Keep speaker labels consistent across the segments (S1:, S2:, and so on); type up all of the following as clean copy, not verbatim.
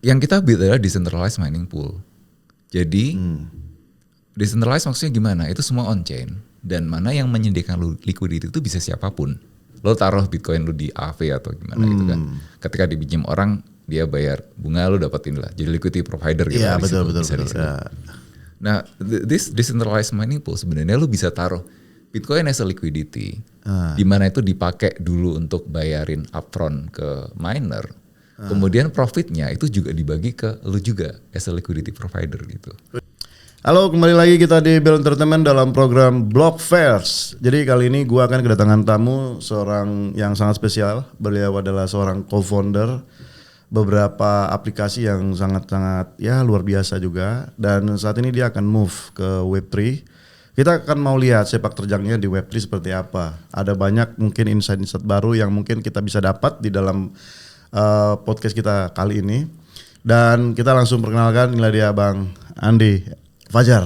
S1: Yang kita build adalah decentralized mining pool. Jadi decentralized maksudnya gimana? Itu semua on chain dan mana yang menyediakan liquidity itu bisa siapapun. Lo taruh Bitcoin lo di AV atau gimana gitu kan. Ketika dipinjam orang dia bayar bunga, lo dapetin lah. Jadi liquidity provider gitu.
S2: Iya betul.
S1: Nah, this decentralized mining pool sebenarnya lo bisa taruh Bitcoin as a liquidity, di mana itu dipakai dulu untuk bayarin upfront ke miner. Kemudian profitnya itu juga dibagi ke lu juga as a liquidity provider gitu.
S2: Halo, kembali lagi kita di Bell Entertainment dalam program Block Fairs. Jadi kali ini gua akan kedatangan tamu seorang yang sangat spesial. Beliau adalah seorang co-founder beberapa aplikasi yang sangat-sangat ya luar biasa juga. Dan saat ini dia akan move ke Web3. Kita akan mau lihat sepak terjangnya di Web3 seperti apa. Ada banyak mungkin insight-insight baru yang mungkin kita bisa dapat di dalam podcast kita kali ini. Dan kita langsung perkenalkan, inilah dia Bang Andi Fajar.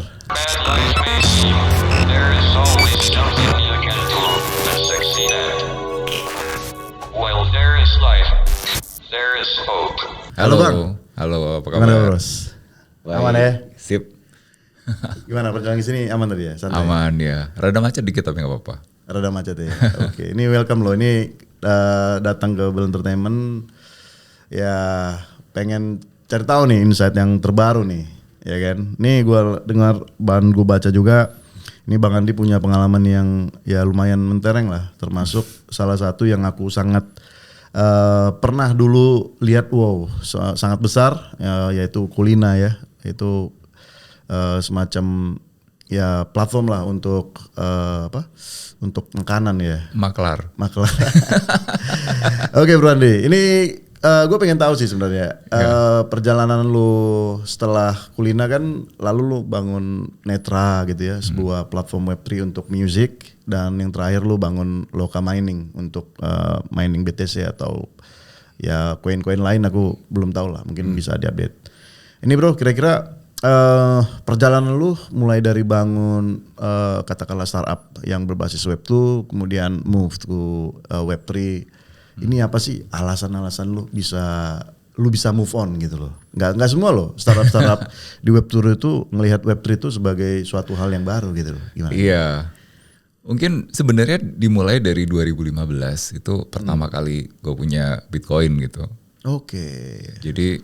S1: Halo Bang. Halo, apa kabar?
S2: Gimana Bros? Aman ya?
S1: Sip.
S2: Gimana perjalanan sini aman tadi ya? Santai?
S1: Aman ya. Rada macet dikit tapi gak apa-apa.
S2: Rada macet ya. Oke, ini welcome loh. Ini datang ke Bell Entertainment. Ya pengen cari tahu nih insight yang terbaru nih, ya kan? Nih gue dengar bahan gue baca juga. Ini Bang Andi punya pengalaman yang ya lumayan mentereng lah. Termasuk salah satu yang aku sangat pernah dulu lihat, wow, sangat besar, yaitu Kulina ya. Itu semacam ya platform lah untuk untuk makanan ya.
S1: Maklar.
S2: Oke Bro Andi, ini gue pengen tahu sih sebenarnya perjalanan lu setelah Kulina kan, lalu lu bangun Netra gitu ya, sebuah platform Web3 untuk music, dan yang terakhir lu bangun Loka Mining untuk mining BTC atau ya koin-koin lain, aku belum tahu lah, mungkin bisa diupdate. Ini Bro, kira-kira perjalanan lu mulai dari bangun katakanlah startup yang berbasis Web2, kemudian move to Web3. Ini apa sih alasan-alasan lu bisa move on gitu loh? Nggak semua loh startup di Web2 itu ngelihat Web3 itu sebagai suatu hal yang baru gitu loh. Gimana?
S1: Iya. Mungkin sebenarnya dimulai dari 2015 itu pertama kali gue punya Bitcoin gitu.
S2: Oke.
S1: Jadi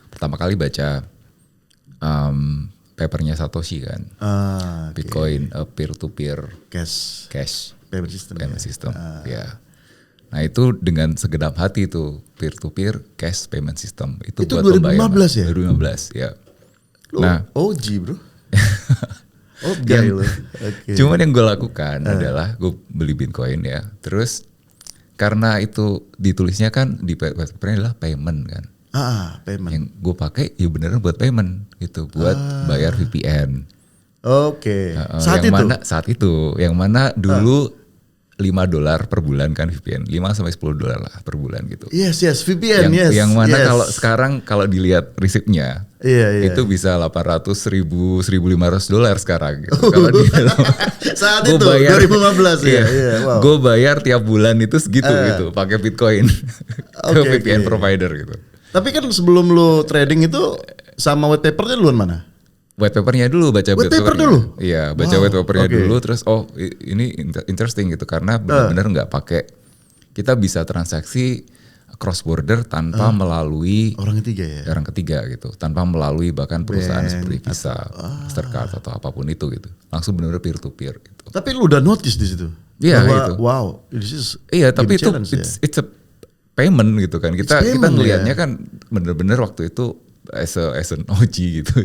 S1: pertama kali baca papernya Satoshi kan. Bitcoin peer to peer
S2: cash payment system.
S1: Ya. Nah itu dengan segenap hati itu peer to peer cash payment system itu buat
S2: 2015 ya?
S1: 2015 ya.
S2: Nah, OG bro. Okay.
S1: Cuman yang gue lakukan adalah gue beli Bitcoin ya. Terus karena itu ditulisnya kan di papernya adalah payment kan.
S2: Payment.
S1: Yang gue pakai ya beneran buat payment gitu, buat bayar VPN.
S2: Oke.
S1: Saat itu yang mana dulu $5 per bulan kan VPN, 5 sampai $10 lah per bulan gitu.
S2: Yes, VPN,
S1: yang mana kalau sekarang kalau dilihat resipnya, itu bisa $800, $1.500 sekarang gitu. Kalau di
S2: saat itu bayar, 2015 ya.
S1: Wow. Gue bayar tiap bulan itu segitu gitu, pakai Bitcoin ke VPN provider gitu.
S2: Tapi kan sebelum lu trading itu sama white papernya duluan mana?
S1: White papernya dulu, baca
S2: white paper dulu.
S1: Iya, baca white papernya dulu, terus ini interesting gitu karena benar-benar nggak pakai, kita bisa transaksi cross border tanpa melalui
S2: orang ketiga
S1: gitu, tanpa melalui bahkan perusahaan seperti Visa, Mastercard atau apapun itu gitu, langsung benar-benar peer to peer gitu.
S2: Tapi lu udah notice di situ?
S1: Iya itu.
S2: Wow, this is
S1: tapi itu it's a payment gitu kan, kita ngelihatnya kan benar-benar waktu itu as an OG gitu.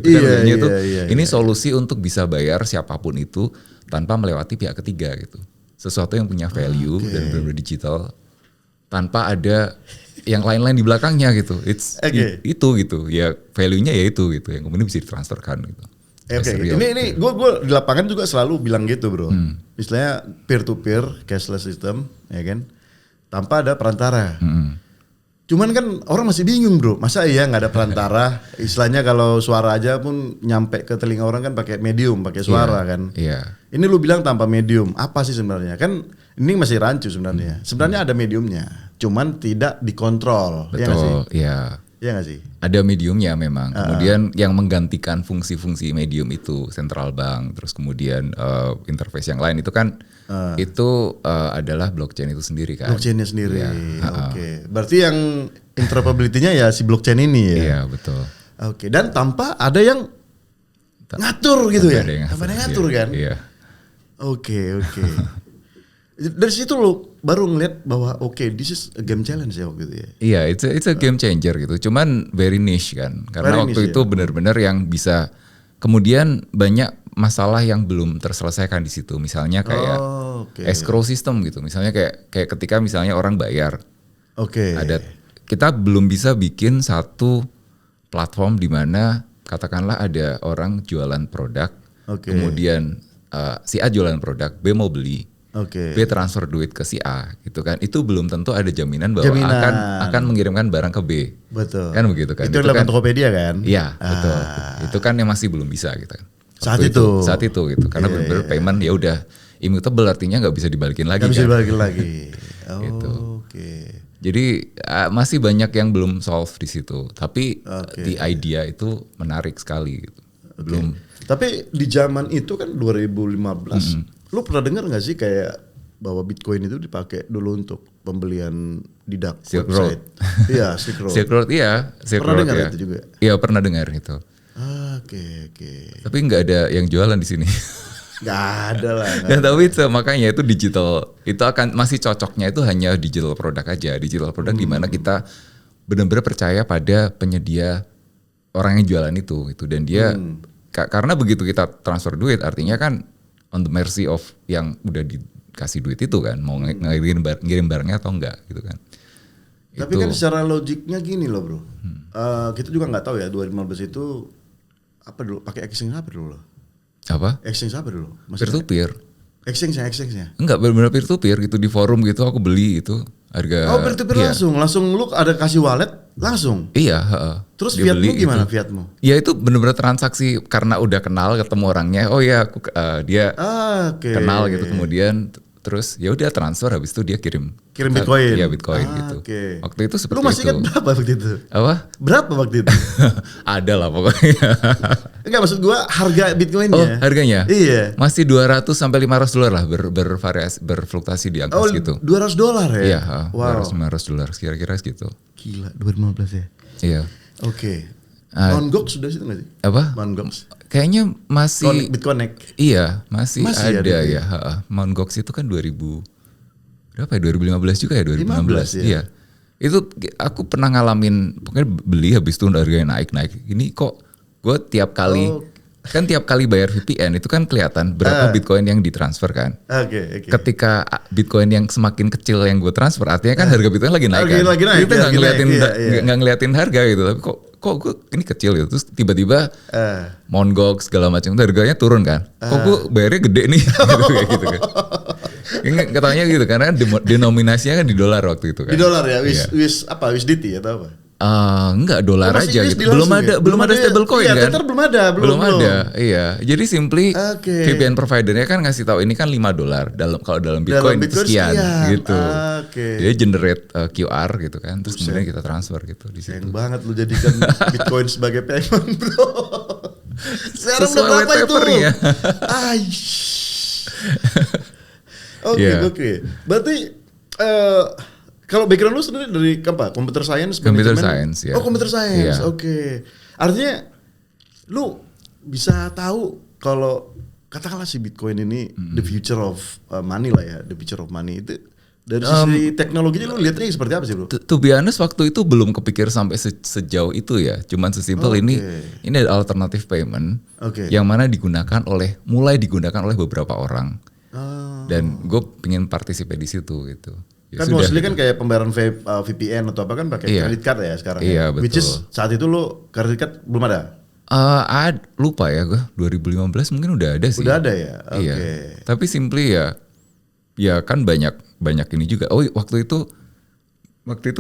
S1: Ini solusi untuk bisa bayar siapapun itu tanpa melewati pihak ketiga gitu. Sesuatu yang punya value dan benar-benar digital tanpa ada yang lain-lain di belakangnya gitu. Itu gitu. Ya value-nya ya itu gitu yang kemudian bisa ditransferkan gitu.
S2: Ini gue di lapangan juga selalu bilang gitu bro. Istilahnya peer to peer cashless system ya kan, tanpa ada perantara. Cuman kan orang masih bingung bro, masa iya nggak ada perantara? Istilahnya kalau suara aja pun nyampe ke telinga orang kan pakai medium, pakai suara kan. Ini lu bilang tanpa medium, apa sih sebenarnya? Kan ini masih rancu sebenarnya. Sebenarnya ada mediumnya, cuman tidak dikontrol.
S1: Betul, iya.
S2: Iya nggak sih?
S1: Ada mediumnya memang. Kemudian yang menggantikan fungsi-fungsi medium itu central bank, terus kemudian interface yang lain itu kan itu adalah blockchain itu sendiri kan.
S2: Blockchainnya sendiri. Ya, Oke. Berarti yang interoperability-nya ya si blockchain ini ya.
S1: Iya betul.
S2: Oke. Dan tanpa ada yang ngatur gitu ya. Tanpa ada yang ngatur kan.
S1: Iya.
S2: Oke. Dari situ lo baru ngeliat bahwa this is a game challenge ya waktu itu ya.
S1: Iya, it's a game changer gitu. Cuman very niche kan. Karena
S2: Very
S1: waktu
S2: niche,
S1: itu benar-benar yang bisa kemudian banyak masalah yang belum terselesaikan di situ. Misalnya kayak escrow system gitu. Misalnya kayak ketika misalnya orang bayar. Ada kita belum bisa bikin satu platform di mana katakanlah ada orang jualan produk. Kemudian si A jualan produk, B mau beli. B transfer duit ke si A gitu kan. Itu belum tentu ada jaminan bahwa akan mengirimkan barang ke B.
S2: Betul.
S1: Kan begitu kan.
S2: Itu adalah Tokopedia kan?
S1: Iya, betul. Itu kan yang masih belum bisa gitu kan.
S2: Saat itu
S1: gitu. Karena benar-benar payment ya udah immutable artinya nggak bisa dibalikin lagi.
S2: Nggak bisa dibalikin lagi.
S1: Gitu. Jadi masih banyak yang belum solve di situ. Tapi the idea itu menarik sekali gitu. Belum.
S2: Tapi di zaman itu kan 2015 lu pernah dengar nggak sih kayak bahwa Bitcoin itu dipakai dulu untuk pembelian di dark
S1: Silk
S2: website? Iya,
S1: Silk Road iya.
S2: Pernah dengar itu juga?
S1: Iya pernah dengar itu.
S2: Oke.
S1: Tapi nggak ada yang jualan di sini.
S2: Nggak ada lah.
S1: Dan tapi makanya itu digital. Itu akan masih cocoknya itu hanya digital produk aja. Digital produk di mana kita benar-benar percaya pada penyedia orang yang jualan itu. Dan dia karena begitu kita transfer duit artinya kan on the mercy of yang udah dikasih duit itu kan, mau ngirim barangnya atau enggak gitu kan.
S2: Tapi kan secara logiknya gini loh bro, kita juga nggak tahu ya 2015 itu apa dulu, pakai exchange apa dulu loh?
S1: Apa?
S2: Exchange apa dulu?
S1: Peer to peer.
S2: Exchange-nya?
S1: Enggak, benar-benar peer to peer gitu di forum gitu aku beli itu harga.
S2: Oh peer to peer langsung lu ada kasih wallet langsung?
S1: Iya.
S2: Terus fiatmu gimana fiatmu?
S1: Ya itu benar-benar transaksi karena udah kenal ketemu orangnya. Oh ya aku dia kenal gitu kemudian terus ya udah transfer habis itu dia kirim
S2: Bitcoin.
S1: Iya Bitcoin gitu. Waktu itu seperti itu.
S2: Lu masih ingat berapa waktu itu?
S1: Apa?
S2: Berapa waktu itu?
S1: Ada lah pokoknya.
S2: Enggak maksud gua harga Bitcoinnya.
S1: Oh harganya?
S2: Iya.
S1: Masih 200 sampai $500 lah berfluktuasi di angka segitu.
S2: $200 ya?
S1: Iya. Wow. $200 kira-kira segitu.
S2: Gila 2015 ya?
S1: Iya.
S2: Oke. Mt. Gox sudah situ nggak sih?
S1: Apa?
S2: Mt. Gox.
S1: Kayaknya masih
S2: BitConnect.
S1: Iya, masih ada ya. Mt. Gox itu kan 2015 juga ya 2016. Iya. Itu aku pernah ngalamin pokoknya beli habis itu harganya naik. Ini kok gue tiap kali bayar VPN itu kan kelihatan berapa Bitcoin yang ditransfer kan. Ketika Bitcoin yang semakin kecil yang gue transfer artinya kan harga Bitcoin lagi naik kan. Kita nggak ngeliatin harga gitu. Tapi kok gue ini kecil gitu. Terus tiba-tiba Mt. Gox segala macam harganya turun kan. Kok gue bayarnya gede nih gitu kan. Katanya gitu karena denominasinya kan di dolar waktu itu kan.
S2: Di dolar ya, WISDT atau apa?
S1: Enggak dolar aja gitu. Belum ada stable coin kan?
S2: Tether belum ada.
S1: Iya. Jadi simply VPN providernya kan ngasih tahu ini kan $5 kalau dalam Bitcoin itu sekian gitu. Dia generate QR gitu kan. Terus kemudian kita transfer gitu di situ.
S2: Keren banget lu jadikan Bitcoin sebagai payment, bro. Sekarang udah berapa itu? Oke. Berarti kalau background lu sendiri dari apa? Computer science?
S1: Computer science ya.
S2: Oh computer science, oke. Artinya lu bisa tahu kalau katakanlah si Bitcoin ini the future of money lah ya, the future of money itu dari sisi teknologinya lu lihatnya seperti apa sih bro?
S1: To be honest waktu itu belum kepikir sampai sejauh itu ya. Cuman sesimpel ini ada alternative payment yang mana mulai digunakan oleh beberapa orang. Dan gue pengen partisipasi di situ gitu.
S2: Ya kan mostly kan kayak pembayaran VPN atau apa kan pakai credit card ya sekarang.
S1: Iya betul.
S2: Which is saat itu lu credit card belum ada?
S1: Lupa ya gue 2015 mungkin udah ada sih.
S2: Udah ada ya.
S1: Iya. Tapi simply ya kan banyak ini juga. Oh waktu itu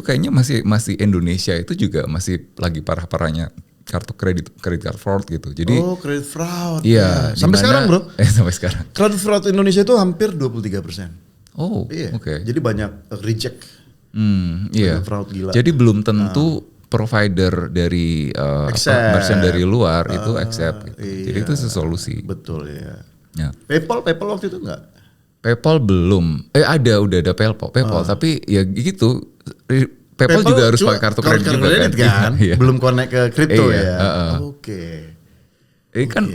S1: kayaknya masih Indonesia itu juga masih lagi parah-parahnya kartu kredit card fraud gitu. Jadi
S2: credit fraud.
S1: Iya.
S2: Sampai sekarang bro.
S1: Sampai sekarang.
S2: Credit fraud Indonesia itu hampir 23%.
S1: Oh, iya.
S2: Jadi banyak reject.
S1: Iya.
S2: Fraud gila.
S1: Jadi belum tentu provider dari merchant dari luar itu accept gitu.
S2: Iya.
S1: Jadi itu solusi.
S2: Betul ya.
S1: Ya.
S2: PayPal waktu itu enggak?
S1: PayPal belum. Udah ada PayPal, tapi ya gitu. PayPal juga harus pakai kartu kredit juga
S2: kan?
S1: Iya.
S2: Belum connect ke kripto
S1: Iya,
S2: ya. Oke.
S1: Ini kan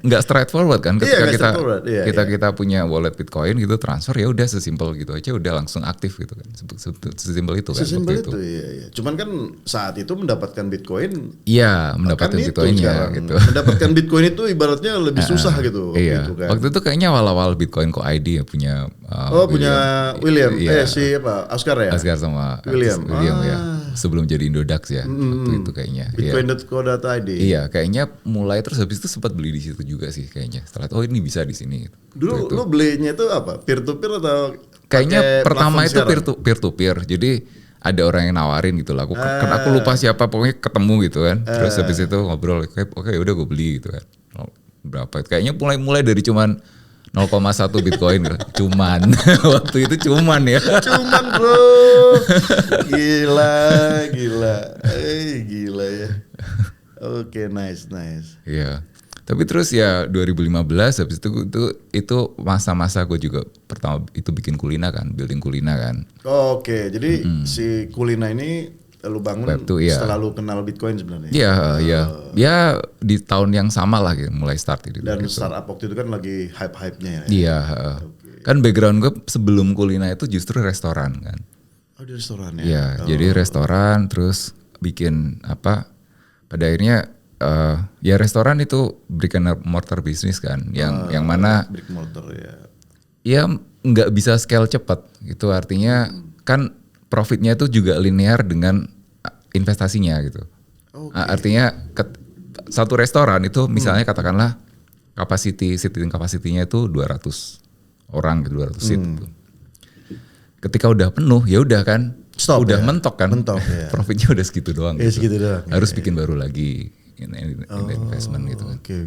S1: nggak straightforward kan ketika kita punya wallet Bitcoin gitu transfer ya udah sesimpel gitu aja udah langsung aktif gitu kan sesimpel itu kan.
S2: Sesimpel itu iya. Cuman kan saat itu mendapatkan Bitcoin.
S1: Iya mendapatkan Bitcoinnya gitu.
S2: Mendapatkan Bitcoin itu ibaratnya lebih susah gitu.
S1: Iya.
S2: Gitu kan.
S1: Waktu itu kayaknya awal-awal Bitcoin ID ya punya.
S2: William.
S1: Iya.
S2: Oscar ya.
S1: Oscar sama
S2: William
S1: ya. Sebelum jadi Indodax ya waktu itu kayaknya.
S2: Bitcoin.co.id.
S1: Iya, kayaknya mulai terus habis itu sempat beli di situ juga sih kayaknya. Setelah itu ini bisa di sini.
S2: Dulu lu belinya itu apa? Peer to peer atau
S1: kayaknya pertama itu peer to peer. Jadi ada orang yang nawarin gitu lah. Aku lupa siapa pokoknya ketemu gitu kan. Terus habis itu ngobrol, oke udah gue beli gitu kan. Berapa? Kayaknya mulai dari cuman 0,1 Bitcoin cuman waktu itu cuman ya.
S2: Cuman bro. Gila ya. Oke, nice.
S1: Iya. Tapi terus ya 2015 habis itu masa-masa gue juga pertama itu bikin Kulina kan, building Kulina kan.
S2: Oke, jadi si Kulina ini lu bangun setelah lu kenal Bitcoin sebenarnya.
S1: Iya. Ya di tahun yang sama lah gitu, mulai start itu.
S2: Dan startup waktu itu kan lagi hype-hype-nya ya.
S1: Iya. Kan background gue sebelum Kulina itu justru restoran kan.
S2: Oh di restoran ya?
S1: Iya, jadi restoran terus bikin apa, pada akhirnya ya restoran itu brick and mortar bisnis kan, yang mana
S2: brick mortar ya.
S1: Ya nggak bisa scale cepat, itu artinya kan profitnya itu juga linear dengan investasinya gitu. Artinya satu restoran itu misalnya katakanlah seating capacity-nya itu 200 orang, 200 seat gitu. Ketika udah penuh ya udah kan, udah mentok kan,
S2: ya.
S1: Profitnya udah segitu doang. Gitu.
S2: Segitu doang.
S1: Harus bikin baru lagi investment gitu kan.
S2: Oke.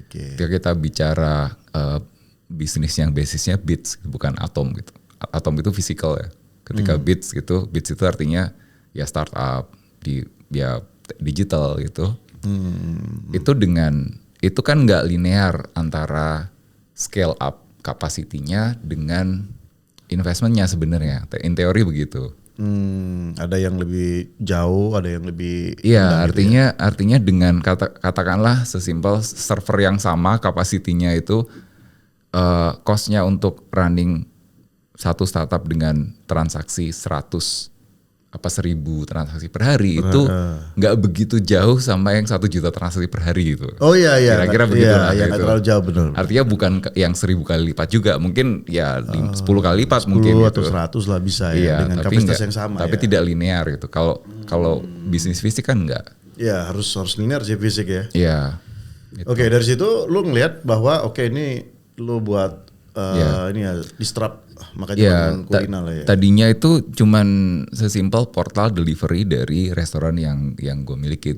S1: Ketika kita bicara bisnis yang basisnya bits bukan atom gitu. Atom itu physical ya. Ketika bits itu artinya ya startup ya digital gitu. Itu kan nggak linear antara scale up capacity-nya dengan investmentnya sebenarnya. In teori begitu.
S2: Ada yang lebih jauh, ada yang lebih.
S1: Iya, artinya dengan katakanlah sesimpel server yang sama capacity-nya itu cost-nya untuk running satu startup dengan transaksi 1000 transaksi per hari itu nggak begitu jauh sama yang 1 juta transaksi per hari gitu.
S2: Oh iya.
S1: Kira-kira begitu lah.
S2: Iya, nggak terlalu jauh benar.
S1: Artinya bukan yang 1000 kali lipat juga, mungkin ya 10 kali lipat
S2: 10
S1: mungkin
S2: atau
S1: gitu.
S2: 100 lah bisa ya dengan kapasitas yang sama.
S1: Tapi tidak linear gitu. Kalau bisnis fisik kan enggak.
S2: Iya harus linear sih fisik ya.
S1: Iya.
S2: Gitu. Oke, dari situ lu ngelihat bahwa ini lu buat ini ya disrupt makanya Kulina lah ya. Tadinya
S1: itu cuman sesimpel portal delivery dari restoran yang gue miliki.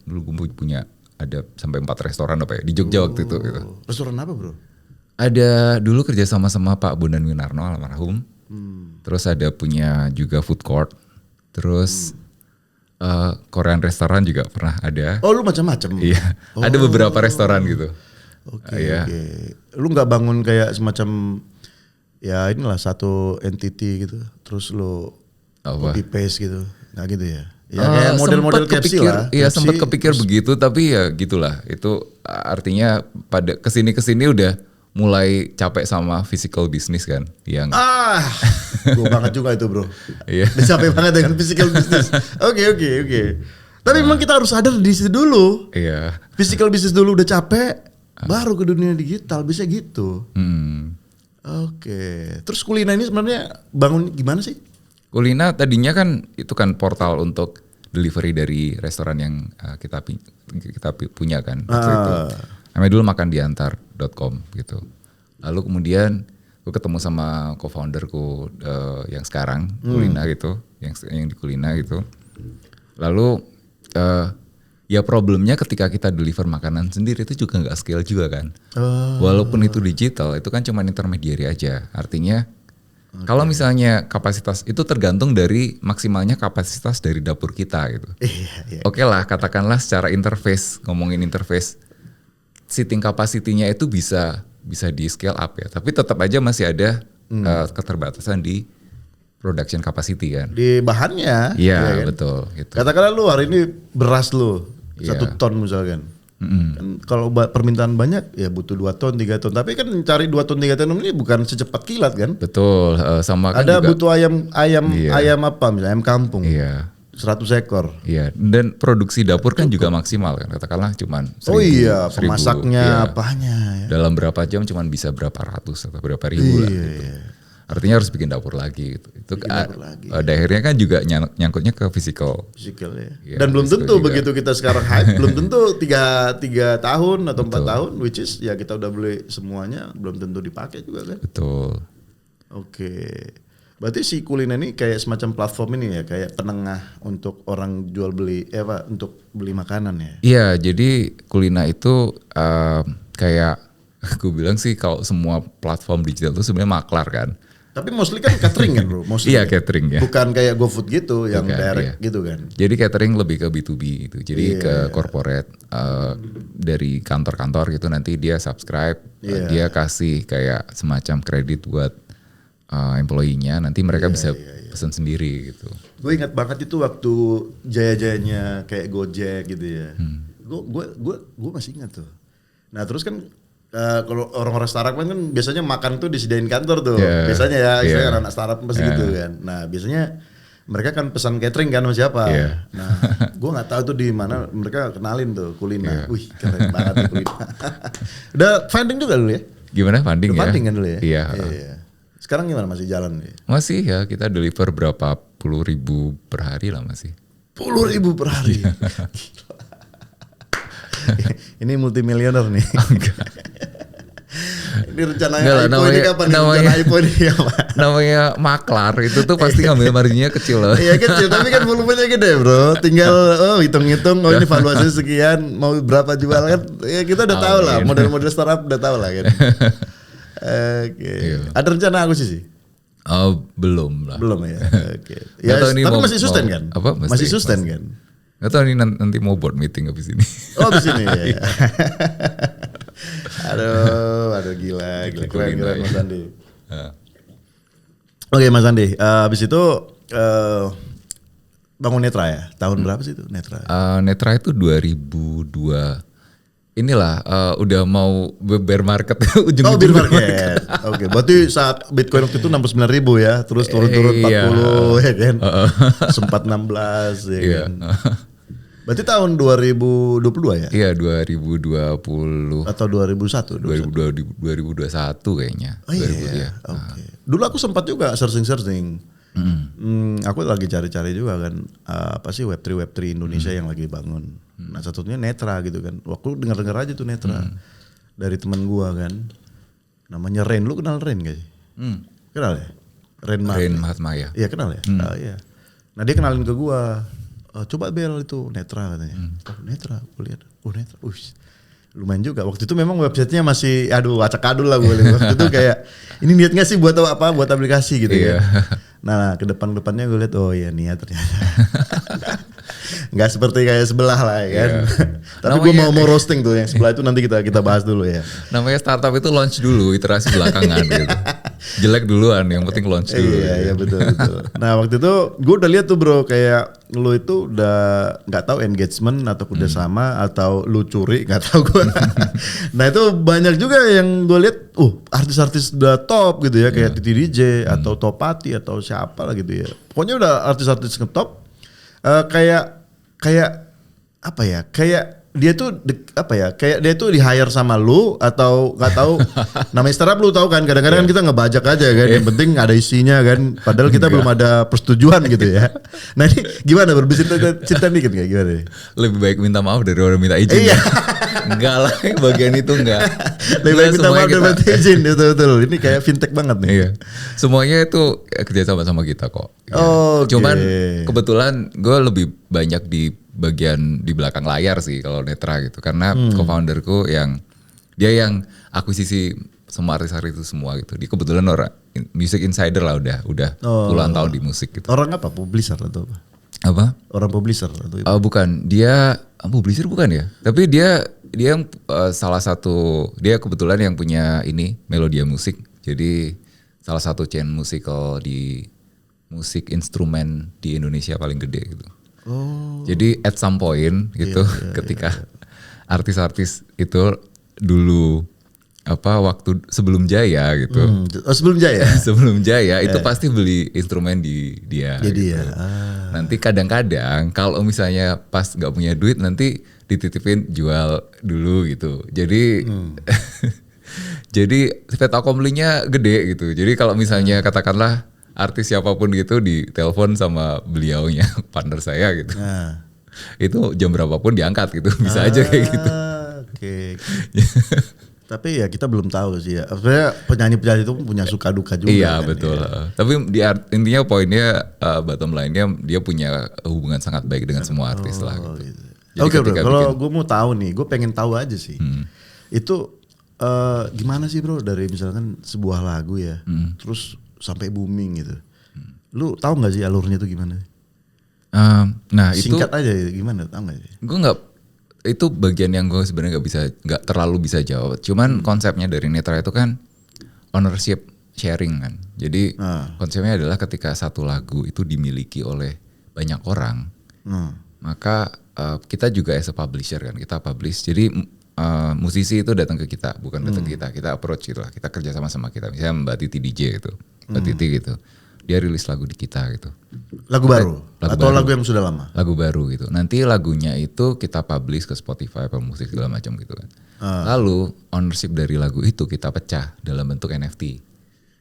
S1: Gue punya ada sampai 4 restoran apa ya di Jogja waktu itu gitu.
S2: Restoran apa bro?
S1: Ada dulu kerja sama Pak Bondan Winarno almarhum. Terus ada punya juga food court. Terus Korean restoran juga pernah ada.
S2: Oh lu macam-macam?
S1: Iya. Ada beberapa restoran gitu.
S2: Oke. Lu nggak bangun kayak semacam ya inilah satu entity gitu, terus lu copy paste gitu, nggak gitu ya? Ya kayak model-model KFC lah.
S1: Iya sempat kepikir begitu, tapi ya gitulah. Itu artinya pada kesini udah mulai capek sama physical business kan, yang
S2: gue banget juga itu bro.
S1: Iya.
S2: Udah capek banget dengan physical business. Oke. Tapi memang kita harus sadar di situ dulu.
S1: Iya.
S2: Physical business dulu udah capek. Baru ke dunia digital bisa gitu. Oke. Terus Kulina ini sebenarnya bangun gimana sih?
S1: Kulina tadinya kan itu kan portal untuk delivery dari restoran yang kita punya kan. Itu. Namanya dulu makandiantar.com gitu. Lalu kemudian gue ketemu sama co-founderku yang sekarang Kulina gitu, yang di Kulina gitu. Lalu ya problemnya ketika kita deliver makanan sendiri itu juga nggak scale juga kan. Walaupun itu digital, itu kan cuma intermediary aja. Artinya Kalau misalnya kapasitas itu tergantung dari maksimalnya kapasitas dari dapur kita gitu. Oke lah, katakanlah secara interface, ngomongin interface, seating capacity-nya itu bisa di scale up ya. Tapi tetap aja masih ada keterbatasan di production capacity kan.
S2: Di bahannya.
S1: Iya
S2: kan?
S1: betul. Gitu.
S2: Katakanlah lu hari ini beras lu 1 ton misalkan. Kan kalau permintaan banyak ya butuh 2 ton 3 ton, tapi kan cari 2 ton 3 ton ini bukan secepat kilat kan.
S1: Betul, sama kan
S2: ada
S1: juga,
S2: butuh ayam apa misalnya ayam kampung.
S1: Iya.
S2: 100 ekor.
S1: Iya, dan produksi dapur kan juga maksimal kan, katakanlah cuman 1000.
S2: Oh iya, pemasaknya apanya ya.
S1: Dalam berapa jam cuman bisa berapa ratus atau berapa ribu lah gitu. Artinya harus bikin dapur lagi gitu. Itu akhirnya kan juga nyangkutnya ke physical ya.
S2: Ya, dan belum tentu juga. Begitu kita sekarang hype, belum tentu 3 tahun atau 4 tahun, which is ya kita udah beli semuanya, belum tentu dipakai juga kan.
S1: Betul.
S2: Oke. Berarti si Kulina ini kayak semacam platform ini ya, kayak penengah untuk orang jual beli, untuk beli makanan ya.
S1: Iya, jadi Kulina itu kayak aku bilang sih kalau semua platform digital itu sebenarnya maklar kan.
S2: Tapi mostly kan catering kan bro, mostly.
S1: Iya catering ya.
S2: Bukan kayak GoFood gitu yang direct gitu kan.
S1: Jadi catering lebih ke B2B gitu. Jadi ke corporate dari kantor-kantor gitu, nanti dia subscribe, dia kasih kayak semacam kredit buat employee-nya, nanti mereka bisa pesan sendiri gitu.
S2: Gue ingat banget itu waktu jaya-jayanya kayak Gojek gitu ya. Gue masih ingat tuh. Nah terus kan kalau orang-orang startup kan biasanya makan tuh disediain kantor tuh. Biasanya ya, anak startup pasti gitu kan. Nah biasanya mereka kan pesan catering kan sama siapa. Nah gue nggak tahu tuh di mana mereka kenalin tuh Kulina. Wih keren banget nih Kulina. Udah funding juga dulu ya?
S1: Gimana funding ya?
S2: Funding kan dulu ya?
S1: Iya.
S2: Sekarang gimana, masih jalan nih?
S1: Masih ya, kita deliver berapa puluh ribu per hari lah masih.
S2: 10.000 per hari? Ini multimilioner nih. Ini rencananya IPO ini kapan? Rencana IPO ini apa?
S1: Namanya maklar itu tuh pasti ngambil marginnya kecil loh.
S2: Iya kecil, tapi kan volumenya gede bro. Tinggal hitung-hitung, ini valuasi sekian, mau berapa jual kan? Ya kita udah tahu lah, model-model startup udah tahu lah kan. Oke. Ada rencana aku sih?
S1: Belum lah.
S2: Belum ya. Oke. Ya, tapi masih sustain kan?
S1: Apa?
S2: Masih sustain kan?
S1: Gak tau ini nanti mau board meeting habis ini.
S2: Oh habis ini ya. Aduh gila keren Mas Andi. Oke Mas Andi, habis itu bangun Netra ya? Tahun berapa sih itu Netra?
S1: Netra itu 2002. Inilah udah mau bear market ujung-ujung
S2: bear market. Oke, berarti saat Bitcoin waktu itu 69.000 ya, terus turun-turun 40 ya kan. Sempat 16 ya kan. Berarti tahun 2022 ya?
S1: Iya, 2020
S2: atau 2001?
S1: 2021 kayaknya.
S2: Oh iya. Oke. Dulu aku sempat juga searching. Aku lagi cari-cari juga kan apa sih Web3 Indonesia yang lagi bangun. Nah satunya Netra gitu kan. Waktu dengar aja tuh Netra dari teman gua kan. Namanya Ren. Lu kenal Ren gak sih? Kenal ya? Ren
S1: Mahatma ya.
S2: Iya kenal ya. Iya. Nah dia kenalin ke gua. Coba Bel itu Netra katanya. Netra, gue lihat. Netra. Lumayan juga. Waktu itu memang websitenya masih acak-adul lah gue lihat. Waktu itu kayak ini niat gak sih buat apa? Buat aplikasi gitu ya. Nah ke depannya gue lihat niat ternyata. Nggak seperti kayak sebelah lah ya kan. Tapi gue mau roasting tuh yang sebelah itu nanti kita bahas dulu ya.
S1: Namanya startup itu launch dulu, iterasi belakangan gitu. Jelek duluan, yang penting launch dulu.
S2: Iya betul. Nah waktu itu gue udah lihat tuh bro, kayak lu itu udah nggak tahu engagement atau udah sama atau lu curi nggak tahu gue. Nah itu banyak juga yang gue lihat, artis-artis udah top gitu ya, kayak Titi DJ atau Topati atau siapa lah gitu ya. Pokoknya udah artis-artis ngetop. Kayak apa ya? Kayak dia tuh kayak dia tuh di hire sama lu atau nggak tahu. Namanya startup lu tahu kan, kadang-kadang kan kita ngebajak aja kan, yang penting ada isinya kan, padahal kita belum ada persetujuan gitu ya. Nah ini gimana bro, bisa cerita dikit gak gimana nih?
S1: Lebih baik minta maaf daripada minta izin.
S2: Iya.
S1: Enggak lah, bagian itu enggak.
S2: Lebih baik minta maaf daripada minta izin, betul. Ini kayak fintech banget nih.
S1: Iya. Semuanya itu kerja sama kita kok.
S2: Okay.
S1: Cuman kebetulan gue lebih banyak di bagian di belakang layar sih kalau Netra gitu, karena co-founderku yang akuisisi semua artis-artis itu semua gitu. Dia kebetulan orang music insider lah udah puluhan tahun di musik gitu.
S2: Orang apa? Publisher atau apa?
S1: Apa?
S2: Orang publisher atau itu?
S1: Bukan, dia publisher bukan ya. Tapi dia yang salah satu, dia kebetulan yang punya ini Melodia Musik. Jadi salah satu chain musikal di musik instrumen di Indonesia paling gede gitu.
S2: Oh.
S1: Jadi at some point gitu ketika artis-artis itu dulu waktu sebelum Jaya gitu.
S2: Sebelum Jaya?
S1: Sebelum Jaya itu pasti beli instrumen di dia.
S2: Jadi
S1: gitu. Nanti kadang-kadang kalau misalnya pas nggak punya duit nanti dititipin jual dulu gitu. Jadi jadi fait accompli-nya gede gitu. Jadi kalau misalnya katakanlah artis siapapun gitu ditelepon sama beliaunya partner saya gitu. Itu jam berapapun diangkat gitu. Bisa aja kayak gitu.
S2: Oke. Tapi ya kita belum tahu sih ya. Sebenarnya penyanyi-penyanyi itu punya suka duka juga.
S1: Iya
S2: kan,
S1: betul.
S2: Ya.
S1: Tapi intinya poinnya bottom line-nya dia punya hubungan sangat baik dengan semua artis lah. Gitu.
S2: Oke bro, kalau gue mau tahu nih, gue pengen tahu aja sih. Itu gimana sih bro dari misalkan sebuah lagu ya, terus sampai booming gitu. Lu tahu nggak sih alurnya itu gimana?
S1: Nah
S2: singkat
S1: itu
S2: aja gimana? Tahu nggak sih?
S1: Gue nggak. Itu bagian yang gue sebenarnya nggak terlalu bisa jawab. Cuman konsepnya dari Netra itu kan ownership sharing kan. Jadi konsepnya adalah ketika satu lagu itu dimiliki oleh banyak orang, maka kita juga as a publisher kan, kita publish. Jadi musisi itu datang ke kita, bukan datang ke kita approach gitu lah. Kita kerja sama kita. Misalnya Mbak Titi DJ gitu, Mbak Titi gitu. Dia rilis lagu di kita gitu.
S2: Lagu baru? Atau lagu yang sudah lama?
S1: Lagu baru gitu. Nanti lagunya itu kita publish ke Spotify, Apple Music segala macam gitu kan. Lalu ownership dari lagu itu kita pecah dalam bentuk NFT.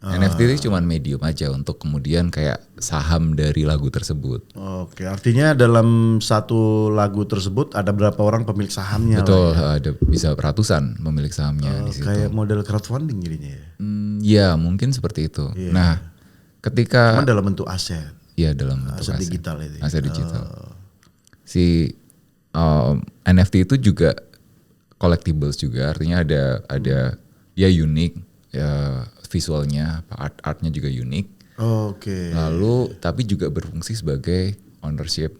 S1: NFT itu cuma medium aja untuk kemudian kayak saham dari lagu tersebut.
S2: Oke, artinya dalam satu lagu tersebut ada berapa orang pemilik sahamnya?
S1: Betul,
S2: ya?
S1: ada bisa ratusan pemilik sahamnya di situ.
S2: Kayak model crowdfunding jadinya ya?
S1: Ya mungkin seperti itu. Yeah. Nah, ketika
S2: cuman dalam bentuk aset.
S1: Iya, dalam bentuk
S2: aset digital itu.
S1: Aset digital. Si NFT itu juga collectibles juga, artinya ada dia unik, ya visualnya, artnya juga unik.
S2: Oke.
S1: Lalu tapi juga berfungsi sebagai ownership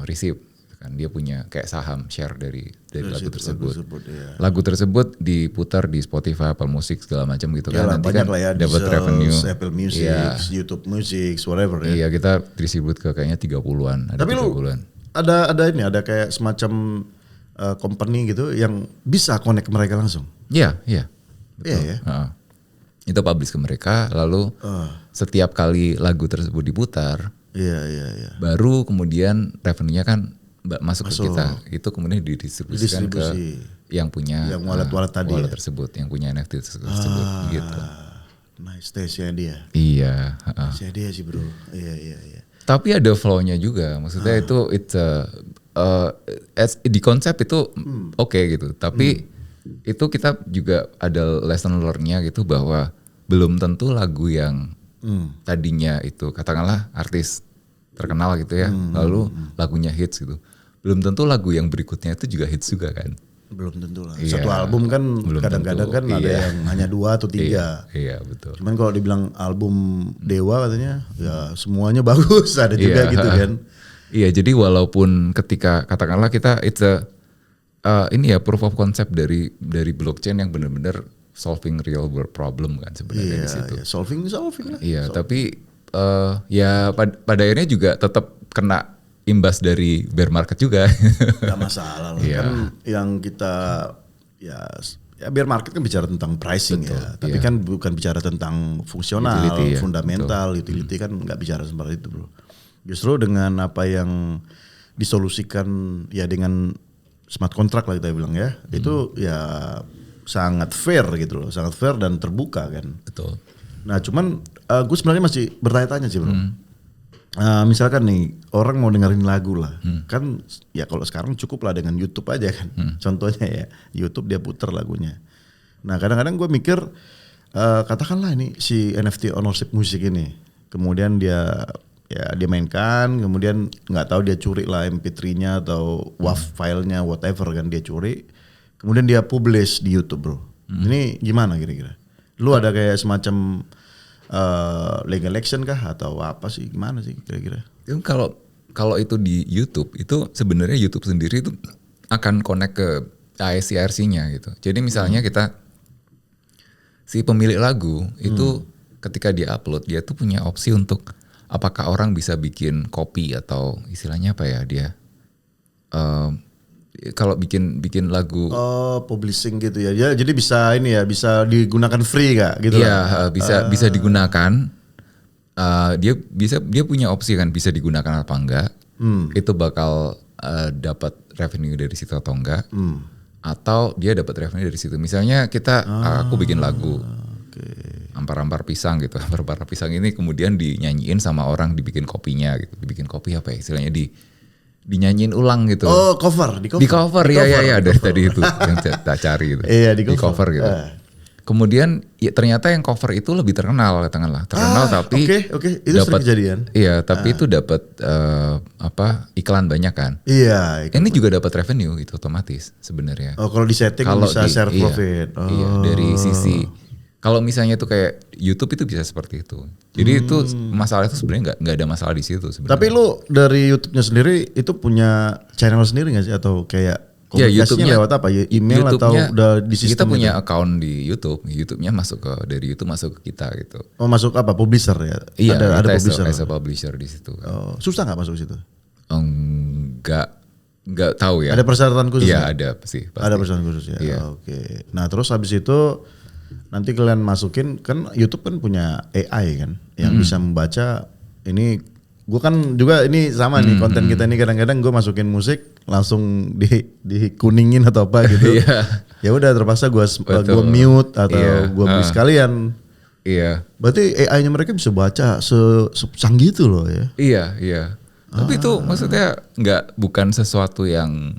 S1: receipt. Kan dia punya kayak saham share dari lagu tersebut. Ya. Lagu tersebut diputar di Spotify, Apple Music segala macam gitu kan. Nanti kan
S2: ya,
S1: dapat revenue.
S2: Apple Music, YouTube Music, whatever ya.
S1: Iya, kita distribute ke kayaknya 30-an, ada 30-an.
S2: Ada kayak semacam company gitu yang bisa connect ke mereka langsung.
S1: Iya.
S2: Iya ya.
S1: Itu publish ke mereka, lalu setiap kali lagu tersebut diputar, baru kemudian revenue-nya kan masuk ke kita, itu kemudian didistribusikan ke yang punya
S2: yang wallet tadi
S1: wallet tersebut, yang punya NFT tersebut gitu.
S2: Nice taste-nya dia.
S1: Iya.
S2: Taste-nya dia sih bro. Iya.
S1: Tapi ada flow-nya juga, maksudnya itu di konsep itu oke gitu, tapi itu kita juga ada lesson learn-nya gitu bahwa belum tentu lagu yang tadinya itu katakanlah artis terkenal gitu ya, lalu lagunya hits gitu. Belum tentu lagu yang berikutnya itu juga hits juga kan.
S2: Belum tentu lah. Satu album kan kadang-kadang kan ada yang hanya 2 atau 3.
S1: Iya betul.
S2: Cuman kalau dibilang album Dewa katanya ya semuanya bagus, ada juga gitu kan.
S1: Iya, jadi walaupun ketika katakanlah kita ini ya proof of concept dari blockchain yang benar-benar solving real world problem kan sebenarnya di situ.
S2: Iya, solving lah.
S1: Iya, tapi ya pada akhirnya juga tetap kena imbas dari bear market juga.
S2: Gak masalah lah. Kan yang kita ya bear market kan bicara tentang pricing. Betul, ya. Tapi kan bukan bicara tentang fungsional, utility, fundamental, utility kan nggak bicara seperti itu bro. Justru dengan apa yang disolusikan ya dengan smart contract lah kita bilang ya, itu ya sangat fair gitu loh, sangat fair dan terbuka kan.
S1: Betul.
S2: Nah cuman gue sebenarnya masih bertanya-tanya sih bro. Misalkan nih orang mau dengerin lagu lah, kan ya kalau sekarang cukup lah dengan YouTube aja kan. Contohnya ya YouTube dia puter lagunya. Nah kadang-kadang gue mikir katakanlah ini si NFT ownership musik ini, kemudian dia mainkan, kemudian nggak tahu dia curi lah MP3-nya atau WAV filenya whatever kan dia curi, kemudian dia publish di YouTube bro. Ini gimana kira-kira? Lu ada kayak semacam legal action kah atau apa sih? Gimana sih kira-kira?
S1: Kalau itu di YouTube itu sebenarnya YouTube sendiri itu akan connect ke IRC-nya gitu. Jadi misalnya si pemilik lagu itu ketika dia upload dia tuh punya opsi untuk apakah orang bisa bikin copy atau istilahnya apa ya dia kalau bikin lagu
S2: publishing gitu ya. Ya jadi bisa ini ya, bisa digunakan free gak gitu
S1: lah. Iya, bisa digunakan. Dia punya opsi kan bisa digunakan apa enggak. Itu bakal dapat revenue dari situ atau enggak. Atau dia dapat revenue dari situ. Misalnya aku bikin lagu. Ampar-ampar pisang gitu. Ampar-ampar pisang ini kemudian dinyanyiin sama orang, dibikin kopinya gitu. Dibikin kopi apa ya istilahnya dinyanyiin ulang gitu.
S2: Oh, cover, di cover.
S1: Iya, dari tadi itu yang kita cari gitu.
S2: Iya, di
S1: cover gitu. Kemudian ya, ternyata yang cover itu lebih terkenal katakanlah. Tapi
S2: oke. Itu sering kejadian.
S1: Iya, tapi itu dapat iklan banyak kan.
S2: Iya.
S1: Ini juga dapat revenue itu otomatis sebenarnya.
S2: Oh, kalau di setting bisa share profit.
S1: Iya, dari sisi kalau misalnya itu kayak YouTube itu bisa seperti itu. Jadi itu masalah itu sebenarnya nggak ada masalah di situ sebenarnya.
S2: Tapi lu dari YouTube-nya sendiri itu punya channel sendiri nggak sih atau kayak komunikasinya lewat apa ya? Email atau udah di sistem?
S1: Kita punya account di YouTube. YouTube-nya dari YouTube masuk ke kita gitu.
S2: Oh, masuk apa? Publisher ya?
S1: Iya,
S2: ada
S1: publisher. As a publisher di situ.
S2: Oh, susah nggak masuk situ?
S1: Nggak tahu ya.
S2: Ada persyaratan khusus?
S1: Iya, ada sih. Pasti.
S2: Ada persyaratan khusus ya.
S1: Iya.
S2: Oke. Nah, terus habis itu nanti kalian masukin, kan YouTube kan punya AI kan yang bisa membaca ini. Gue kan juga ini sama nih konten kita ini kadang-kadang gue masukin musik langsung dikuningin atau apa gitu. Ya udah terpaksa gue mute atau gue beli sekalian.
S1: Iya.
S2: Berarti AI-nya mereka bisa baca secanggih itu loh ya.
S1: Iya. Tapi itu maksudnya bukan sesuatu yang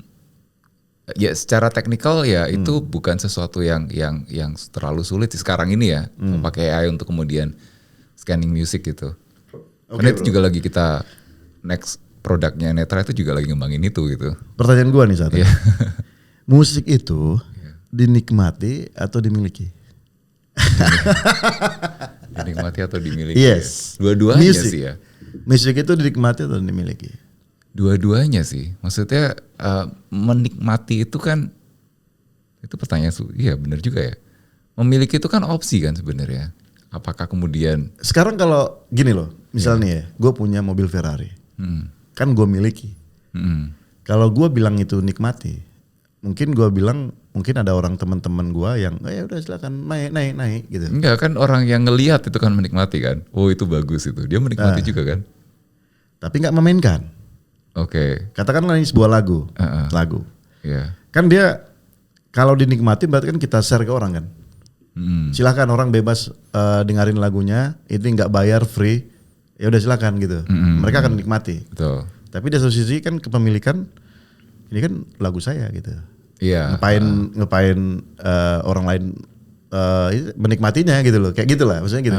S1: ya secara teknikal ya itu bukan sesuatu yang terlalu sulit sekarang ini ya memakai AI untuk kemudian scanning music gitu. Karena itu juga lagi kita next produknya Netra itu juga lagi ngembangin itu gitu.
S2: Pertanyaan gua nih saat ini. Musik itu dinikmati atau dimiliki?
S1: Dinikmati atau dimiliki?
S2: Yes.
S1: Ya? Dua-duanya sih ya.
S2: Musik itu dinikmati atau dimiliki?
S1: Dua-duanya sih. Maksudnya menikmati itu kan itu pertanyaan iya benar juga ya. Memiliki itu kan opsi kan sebenarnya. Apakah kemudian
S2: sekarang kalau gini loh, misalnya ya, gue punya mobil Ferrari, kan gue miliki. Kalau gue bilang itu nikmati, mungkin ada orang teman-teman gue yang ya udah silakan naik gitu.
S1: Enggak kan orang yang ngelihat itu kan menikmati kan. Oh itu bagus itu, dia menikmati juga kan.
S2: Tapi nggak memainkan.
S1: Oke.
S2: Katakanlah ini sebuah lagu.
S1: Iya.
S2: Kan dia kalau dinikmati berarti kan kita share ke orang kan. Silakan orang bebas dengerin lagunya, itu nggak bayar, free. Ya udah silakan gitu. Mereka akan nikmati.
S1: Betul.
S2: Tapi di satu sisi kan kepemilikan ini kan lagu saya gitu.
S1: Iya.
S2: Ngapain orang lain menikmatinya gitu loh. Kayak gitulah maksudnya gitu.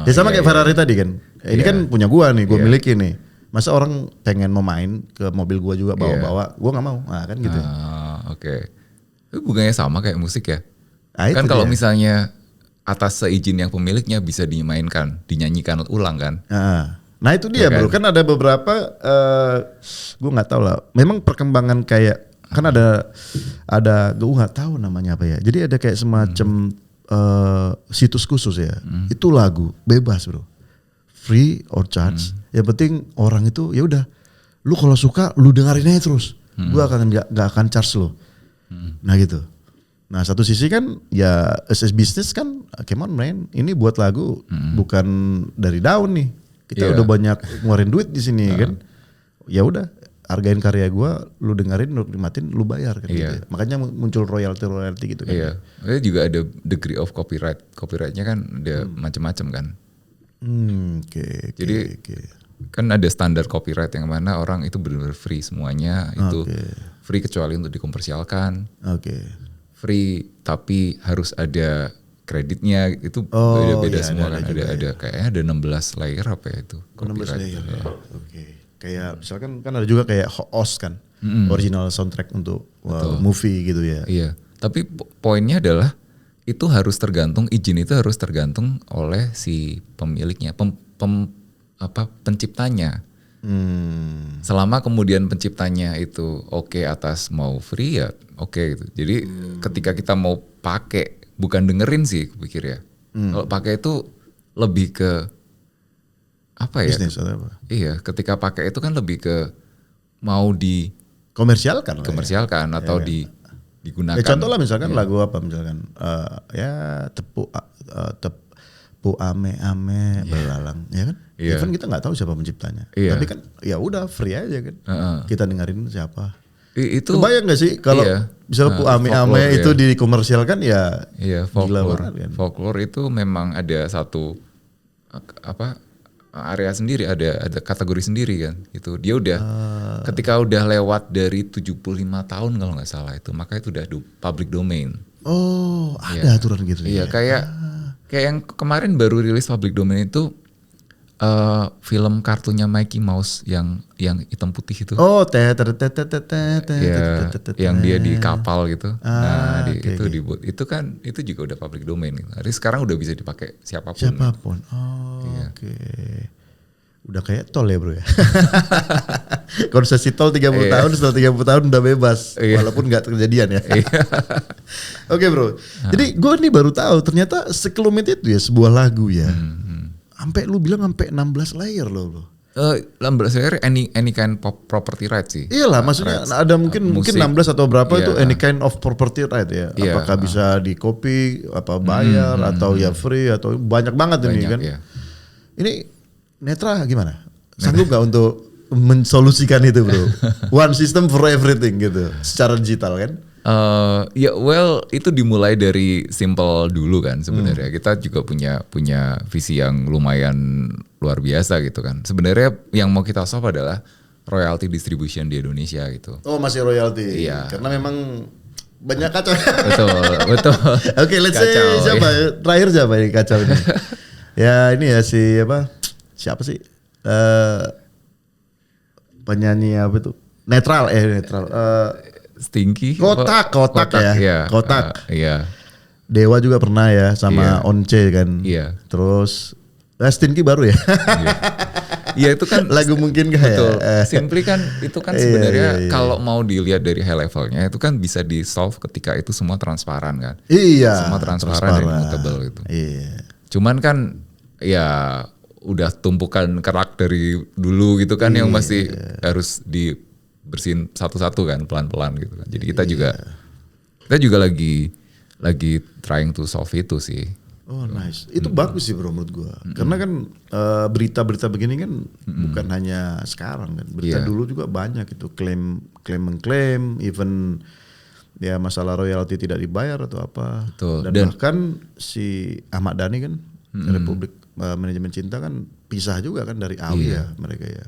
S2: Ya sama kayak Ferrari tadi kan. Ini kan punya gua nih, gua miliki nih. Masa orang pengen mau main ke mobil gua juga bawa-bawa, gua nggak mau. Nah, kan gitu.
S1: Oke. Itu bukannya sama kayak musik ya? Kan kalau misalnya atas seizin yang pemiliknya bisa dimainkan, dinyanyikan ulang kan?
S2: Nah itu dia bro, kan ada beberapa, gue nggak tahu lah. Memang perkembangan kayak kan ada gue nggak tahu namanya apa ya. Jadi ada kayak semacam situs khusus ya. Itu lagu bebas bro, free or charge. Yang penting orang itu ya udah, lu kalau suka lu dengerin aja terus. Gue akan nggak akan charge lo. Nah gitu. Nah satu sisi kan ya as business kan, come on man, ini buat lagu bukan dari daun nih. Kita udah banyak ngeluarin duit di sini kan. Ya udah, hargain karya gua, lu dengerin, lu nikmatin, lu bayar kan gitu. Makanya muncul royalty gitu kan.
S1: Iya. Itu juga ada degree of copyright. Copyrightnya kan ada macam-macam kan. Jadi kan ada standar copyright yang mana orang itu benar-benar free semuanya, itu free kecuali untuk dikomersialkan. Free tapi harus ada kreditnya, itu beda-beda semua kan. Ada kayaknya ada 16 layer apa ya itu copyright.
S2: 16 layer. Kayak misalkan kan ada juga kayak host kan, original soundtrack untuk movie gitu ya.
S1: Iya. Tapi poinnya adalah itu harus tergantung, izin itu harus tergantung oleh si pemiliknya, penciptanya. Selama kemudian penciptanya itu oke atas mau free ya oke gitu. Jadi ketika kita mau pakai, bukan dengerin sih kupikir ya. Kalau pakai itu lebih ke apa ya?
S2: Bisnis atau apa?
S1: Iya, ketika pakai itu kan lebih ke mau
S2: Komersialkan lah
S1: komersialkan
S2: ya.
S1: atau
S2: Iya.
S1: digunakan.
S2: Contoh lah misalkan lagu apa misalkan tepu ame belalang ya kan.
S1: Iya.
S2: Even kita nggak tahu siapa penciptanya.
S1: Iya.
S2: Tapi kan ya udah free aja kan. Kita dengerin siapa.
S1: Itu
S2: kebayang nggak sih kalau misalnya pu ame itu dikomersialkan ya.
S1: Iya, folklore itu memang ada satu area sendiri, ada kategori sendiri kan. Itu dia udah ketika udah lewat dari 75 tahun kalau nggak salah itu, maka itu udah public domain.
S2: Oh, ada aturan gitu.
S1: Iya, kayak yang kemarin baru rilis public domain itu film kartunya Mickey Mouse yang hitam putih itu.
S2: Oh,
S1: yang dia di kapal gitu. Itu dibuat. Itu kan itu juga udah public domain gitu. Jadi sekarang udah bisa dipakai siapapun.
S2: Oh, oke. Udah kayak tol ya, Bro ya. Konsesi tol 30 tahun, setelah 30 tahun udah bebas. Walaupun nggak kejadian ya. Oke, Bro. Jadi gue nih baru tahu ternyata sekelumit itu ya sebuah lagu ya. Sampai lu bilang sampai 16 layer loh.
S1: 16 layer any kind of property right sih.
S2: Iyalah, maksudnya ada mungkin 16 atau berapa itu any kind of property right ya. Apakah bisa di copy, apa bayar atau ya free atau banyak banget ini kan. Ini Netra gimana? Sanggup gak untuk mensolusikan itu, Bro? One system for everything gitu secara digital kan?
S1: Itu dimulai dari simple dulu kan sebenarnya. Kita juga punya visi yang lumayan luar biasa gitu kan. Sebenarnya yang mau kita solve adalah royalty distribution di Indonesia gitu.
S2: Oh, masih royalty.
S1: Iya.
S2: Karena memang banyak kacau.
S1: Betul.
S2: Oke, let's say siapa? Terakhir siapa ini kacau ini? Ya ini ya siapa sih? Penyanyi apa itu? Netral.
S1: Stinky.
S2: Kotak ya.
S1: Iya.
S2: Kotak.
S1: Iya.
S2: Dewa juga pernah ya sama Once kan.
S1: Iya.
S2: Terus Stinky baru ya.
S1: Iya itu kan
S2: lagu mungkin gak
S1: betul.
S2: ya.
S1: Simply kan itu kan sebenarnya kalau mau dilihat dari high levelnya itu kan bisa di solve ketika itu semua transparan kan.
S2: Iya.
S1: Semua transparan dan immutable gitu.
S2: Iya.
S1: Cuman kan ya udah tumpukan kerak dari dulu gitu kan yang masih harus dibersihin satu-satu kan pelan-pelan gitu kan. Jadi kita juga lagi trying to solve itu sih.
S2: Oh nice, itu bagus sih bro menurut gua. Karena kan berita-berita begini kan bukan hanya sekarang kan. Berita dulu juga banyak itu klaim, even ya masalah royalti tidak dibayar atau apa.
S1: Betul.
S2: Dan bahkan si Ahmad Dhani kan Republik Manajemen Cinta kan pisah juga kan dari AWI ya mereka ya.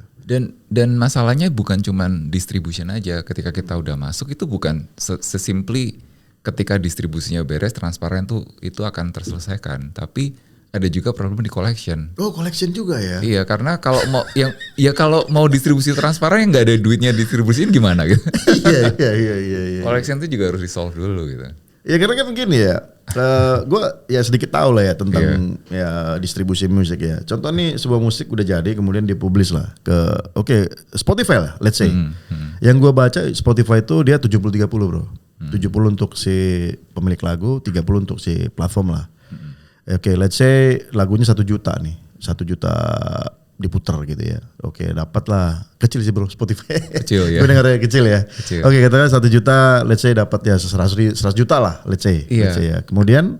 S1: Dan masalahnya bukan cuman distribution aja. Ketika kita udah masuk itu bukan sesimpli ketika distribusinya beres transparan itu akan terselesaikan. Tapi ada juga problem di collection.
S2: Oh collection juga ya?
S1: Iya karena kalau mau kalau mau distribusi transparan yang nggak ada duitnya distribusiin gimana gitu.
S2: Iya.
S1: Collection itu juga harus di solve dulu gitu.
S2: Ya karena kan gini ya, gue ya sedikit tahu lah ya tentang ya distribusi musik ya. Contoh nih sebuah musik udah jadi kemudian dipublish lah ke Spotify lah, let's say. Yang gue baca Spotify itu dia 70-30 bro. 70 untuk si pemilik lagu, 30 untuk si platform lah. Oke, let's say lagunya 1 juta nih, 1 juta diputar gitu ya. Oke, dapat lah. Kecil sih bro Spotify. Kecil ya. Gue dengarnya kecil ya. Kecil. Oke, katakan 1 juta, let's say dapat ya 100 juta lah, let's say. Let's say ya. Kemudian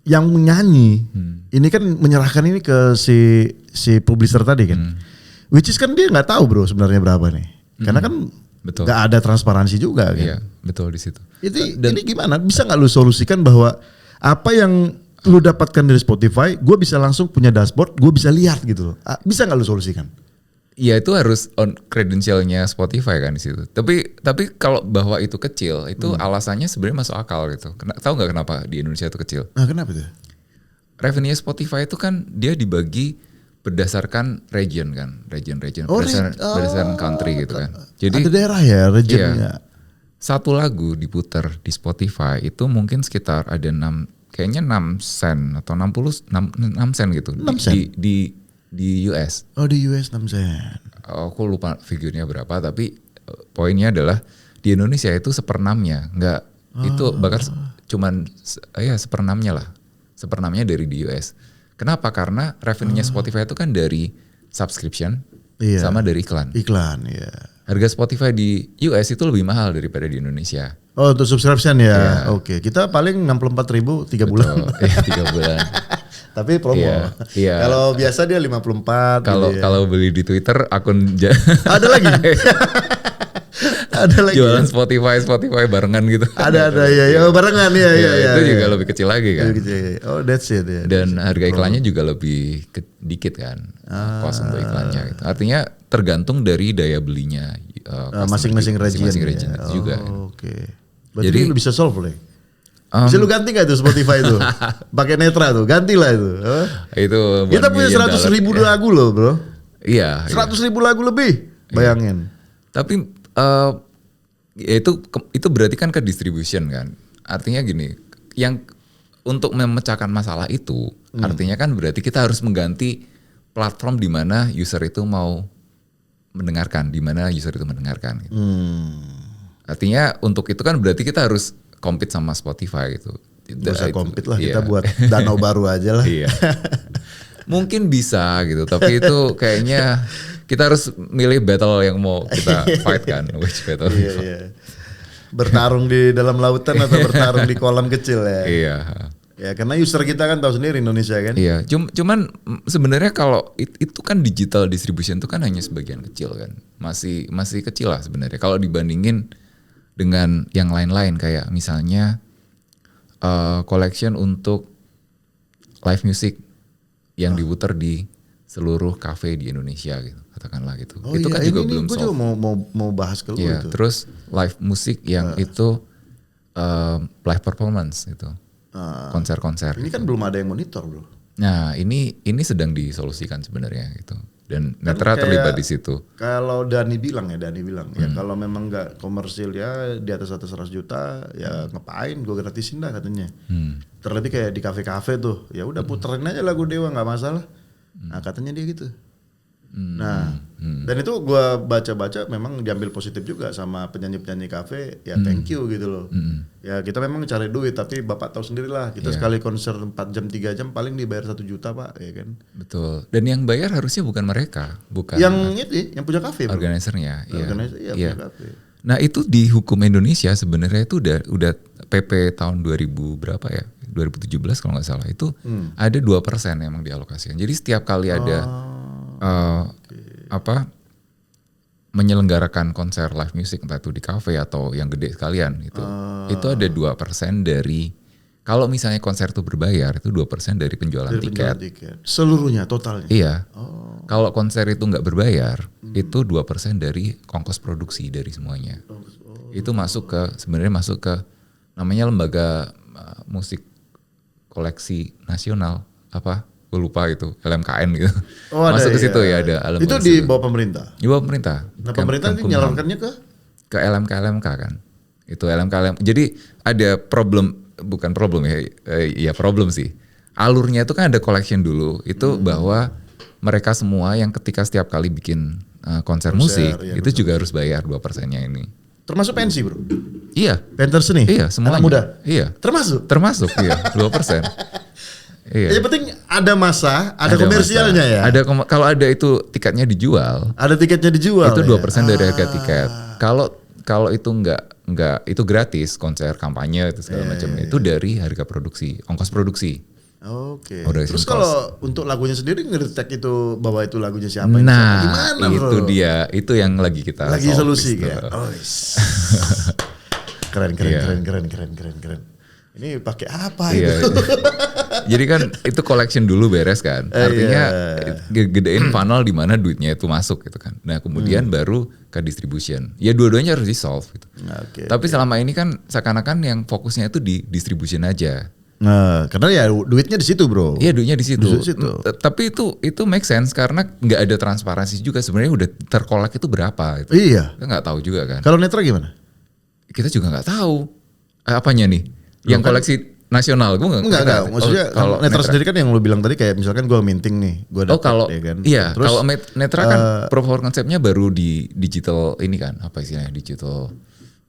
S2: yang menyanyi ini kan menyerahkan ini ke si publisher tadi kan. Which is kan dia nggak tahu bro sebenarnya berapa nih. Karena kan nggak ada transparansi juga kan.
S1: Iya, betul di situ.
S2: Ini gimana? Bisa nggak lu solusikan bahwa apa yang lu dapatkan dari Spotify, gue bisa langsung punya dashboard, gue bisa lihat gitu loh. Bisa nggak lu solusikan?
S1: Iya itu harus on credentialnya Spotify kan di situ. Tapi kalau bahwa itu kecil, itu alasannya sebenarnya masuk akal gitu. Tahu nggak kenapa di Indonesia itu kecil?
S2: Nah, kenapa tuh?
S1: Revenue Spotify itu kan dia dibagi berdasarkan region kan, region berdasarkan country gitu kan. Jadi
S2: ada daerah ya regionnya.
S1: satu lagu diputar di Spotify itu mungkin sekitar ada 6 sen atau 6 sen gitu
S2: 6 sen?
S1: di US.
S2: Oh di US 6 sen.
S1: Aku lupa figurnya berapa, tapi poinnya adalah di Indonesia itu 1/6-nya, nggak itu bahkan cuman ya 1/6-nya lah, 1/6-nya dari di US. Kenapa? Karena revenue-nya Spotify itu kan dari subscription sama dari iklan.
S2: Iklan, ya.
S1: Harga Spotify di US itu lebih mahal daripada di Indonesia.
S2: Oh untuk subscription ya, Oke. Kita paling 64.000 3 bulan.
S1: 3 bulan.
S2: Tapi promo.
S1: Iya.
S2: Kalau biasa dia 54.
S1: Kalau beli di Twitter akun
S2: ada lagi. Ada lagi.
S1: Jualan Spotify barengan gitu.
S2: Ada ya barengan ya.
S1: Itu juga lebih kecil lagi kan.
S2: Oh that's it ya.
S1: Dan harga iklannya juga lebih dikit kan. Cost untuk iklannya gitu. Artinya tergantung dari daya belinya
S2: masing-masing region
S1: juga.
S2: Oke. Berarti jadi lu bisa solve boleh. Bisa lu ganti gak tuh Spotify itu? Pakai Netra tuh, gantilah itu.
S1: Itu
S2: kita punya 100.000 lagu loh bro.
S1: Iya.
S2: 100.000 lagu lebih, bayangin.
S1: Tapi ya itu berarti kan ke distribution kan. Artinya gini, yang untuk memecahkan masalah itu, artinya kan berarti kita harus mengganti platform di mana user itu mau mendengarkan, di mana user itu mendengarkan. Gitu. Artinya untuk itu kan berarti kita harus compete sama Spotify gitu.
S2: Gak usah compete lah, kita buat danau baru aja lah.
S1: Iya. Mungkin bisa gitu, tapi itu kayaknya kita harus milih battle yang mau kita fight kan. Which battle?
S2: Iya. Bertarung di dalam lautan atau bertarung di kolam kecil ya.
S1: Iya.
S2: Ya karena user kita kan tahu sendiri Indonesia kan.
S1: Iya, cuman sebenarnya kalau itu kan digital distribution itu kan hanya sebagian kecil kan. Masih kecil lah sebenarnya kalau dibandingin dengan yang lain-lain kayak misalnya collection untuk live music yang diputar di seluruh cafe di Indonesia gitu, katakanlah gitu.
S2: Oh
S1: itu
S2: iya,
S1: kan juga
S2: ini
S1: belum
S2: solve. Gue juga mau bahas ke lu itu.
S1: Terus live musik yang itu live performance gitu. Konser-konser.
S2: Ini kan belum ada yang monitor, bro.
S1: Nah, ini sedang disolusikan sebenarnya gitu. Dan Netra terlibat di situ.
S2: Kalau Dani bilang ya kalau memang nggak komersil ya di atas 100 juta ya ngapain gue gratisin dah katanya. Terlebih kayak di kafe-kafe tuh, ya udah puterin aja lagu Dewa nggak masalah. Nah katanya dia gitu. Dan itu gue baca-baca memang diambil positif juga sama penyanyi-penyanyi kafe, ya thank you gitu loh. Ya kita memang cari duit tapi bapak tahu sendiri lah kita sekali konser 4 jam 3 jam paling dibayar 1 juta pak, ya kan.
S1: Betul. Dan yang bayar harusnya bukan mereka, bukan
S2: yang itu yang punya kafe.
S1: Organisernya.
S2: Organiser punya kafe.
S1: Nah itu di hukum Indonesia sebenarnya itu udah PP tahun 2000 berapa ya? 2017 kalau nggak salah itu ada 2% yang emang dialokasikan. Jadi setiap kali ada menyelenggarakan konser live music entah itu di kafe atau yang gede sekalian itu ada 2% dari kalau misalnya konser itu berbayar itu 2% dari penjualan tiket.
S2: Seluruhnya totalnya.
S1: Iya. Kalau konser itu nggak berbayar itu 2% dari ongkos produksi dari semuanya. Itu sebenarnya masuk ke namanya lembaga musik koleksi nasional gue lupa itu LMKN gitu. Masuk ke situ ya ada.
S2: Itu di bawah pemerintah.
S1: Di bawah pemerintah.
S2: Nah pemerintah itu nyalurkannya
S1: ke LMK kan. Itu LMK. Jadi ada bukan problem ya problem sih. Alurnya itu kan ada collection dulu. Itu bahwa mereka semua yang ketika setiap kali bikin konser musik itu juga harus bayar 2%-nya ini.
S2: Termasuk pensi bro?
S1: Iya.
S2: Pentas seni?
S1: Iya semuanya.
S2: Anak muda?
S1: Iya.
S2: Termasuk
S1: iya 2%. Iya.
S2: Yang penting ada masa, ada komersialnya ya.
S1: Kalau ada itu tiketnya dijual.
S2: Ada tiketnya dijual.
S1: Itu 2% dari harga tiket. Kalau itu enggak itu gratis konser kampanye itu segala macam itu dari harga produksi, ongkos produksi.
S2: Oke. Terus kalau untuk lagunya sendiri ngedetek itu bahwa itu lagunya siapa?
S1: Nah,
S2: gimana,
S1: itu
S2: bro?
S1: Itu yang lagi kita
S2: solusi kan. Keren. Ini pakai apa itu?
S1: Jadi kan itu collection dulu beres kan. Artinya gedein funnel di mana duitnya itu masuk gitu kan. Nah, kemudian baru ke distribution. Ya dua-duanya harus di-solve gitu. Tapi selama ini kan seakan-akan yang fokusnya itu di distribution aja.
S2: Nah, karena ya duitnya di situ, bro.
S1: Iya, duitnya di situ. Tapi itu make sense karena nggak ada transparansi juga sebenarnya udah terkolek itu berapa. Gitu.
S2: Iya.
S1: Kita nggak tahu juga kan.
S2: Kalau Netra gimana?
S1: kita juga nggak tahu apanya nih. Yang koleksi nasional gue
S2: enggak. Maksudnya kalau Netra sendiri kan yang lu bilang tadi kayak misalkan gue minting nih, gue dapat
S1: kalau
S2: ya kan.
S1: Iya,
S2: Terus
S1: kalau Netra kan proof of conceptnya baru di digital ini kan, apa istilahnya, digital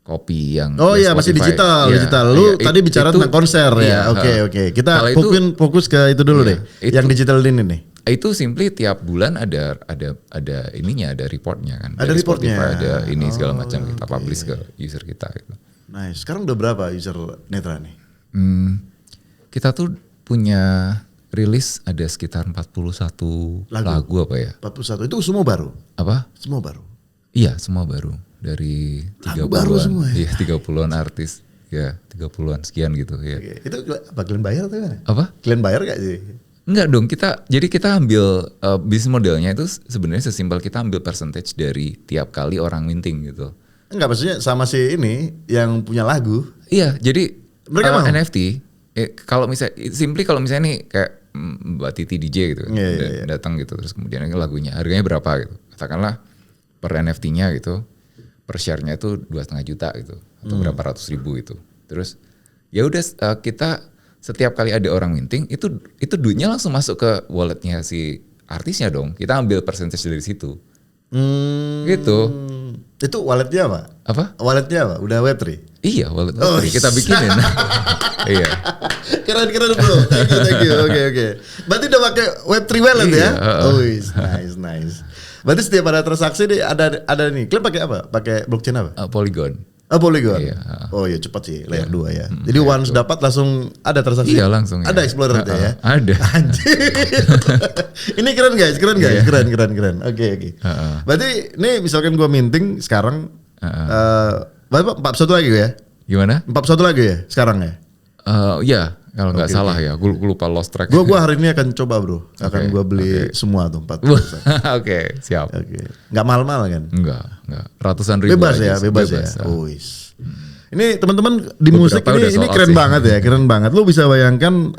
S1: copy yang
S2: masih digital. Lu tadi bicara tentang konser ya. Oke. Kita fokus ke itu dulu deh. Yang digital ini nih.
S1: Itu simply tiap bulan ada ininya, ada reportnya kan.
S2: Ada reportnya.
S1: Ada ini segala macam kita publish ke user kita gitu.
S2: Nice. Sekarang udah berapa user Netra nih?
S1: Kita tuh punya rilis ada sekitar 41 lagu apa ya?
S2: 41 itu semua baru?
S1: Apa?
S2: Semua baru?
S1: Iya, semua baru. Dari 30-an. Iya, 30-an artis. Ya, 30-an sekian gitu ya.
S2: Oke. Itu apa, kalian bayar atau gimana?
S1: Apa?
S2: Kalian bayar gak sih?
S1: Enggak dong, jadi kita ambil bisnis modelnya itu sebenarnya sesimpel kita ambil percentage dari tiap kali orang minting gitu.
S2: Enggak, maksudnya sama si ini yang punya lagu.
S1: Iya, jadi
S2: mereka
S1: NFT kalau misalnya nih kayak Mbak Titi DJ gitu datang gitu, terus kemudian lagunya harganya berapa gitu. Katakanlah per NFT-nya gitu, per share-nya itu 2,5 juta gitu atau berapa ratus ribu gitu. Terus ya udah kita setiap kali ada orang minting itu duitnya langsung masuk ke walletnya si artisnya dong. Kita ambil percentage dari situ. Gitu.
S2: Itu walletnya apa?
S1: Apa?
S2: Walletnya apa? Udah Web3?
S1: Iya, wallet Web3 kita bikinin. Iya.
S2: Keren bro. Thank you. Oke. Berarti udah pakai Web3 wallet ya? Nice. Berarti setiap ada transaksi nih ada nih. Kalian pakai apa? Pakai blockchain apa?
S1: Polygon.
S2: Polygon.
S1: Iya.
S2: Oh iya, cepat sih layer 2 ya. Jadi once dapat langsung ada transaksi.
S1: Iya, langsung.
S2: Ada Explorer ya?
S1: Ada.
S2: Anjir. Ini keren guys. Keren. Oke. Berarti nih misalkan gua minting sekarang berapa? 41 lagi ya?
S1: Gimana?
S2: 41 lagi ya sekarang ya?
S1: Iya, kalau nggak salah ya. Gue lupa lost track.
S2: Gua hari ini akan coba bro. Akan gua beli semua tuh 40.
S1: Oke, siap.
S2: Nggak mahal-mahal kan?
S1: Enggak. Ratusan ribu
S2: bebas ya. Ini teman-teman di musik ini keren banget ya, keren banget. Lu bisa bayangkan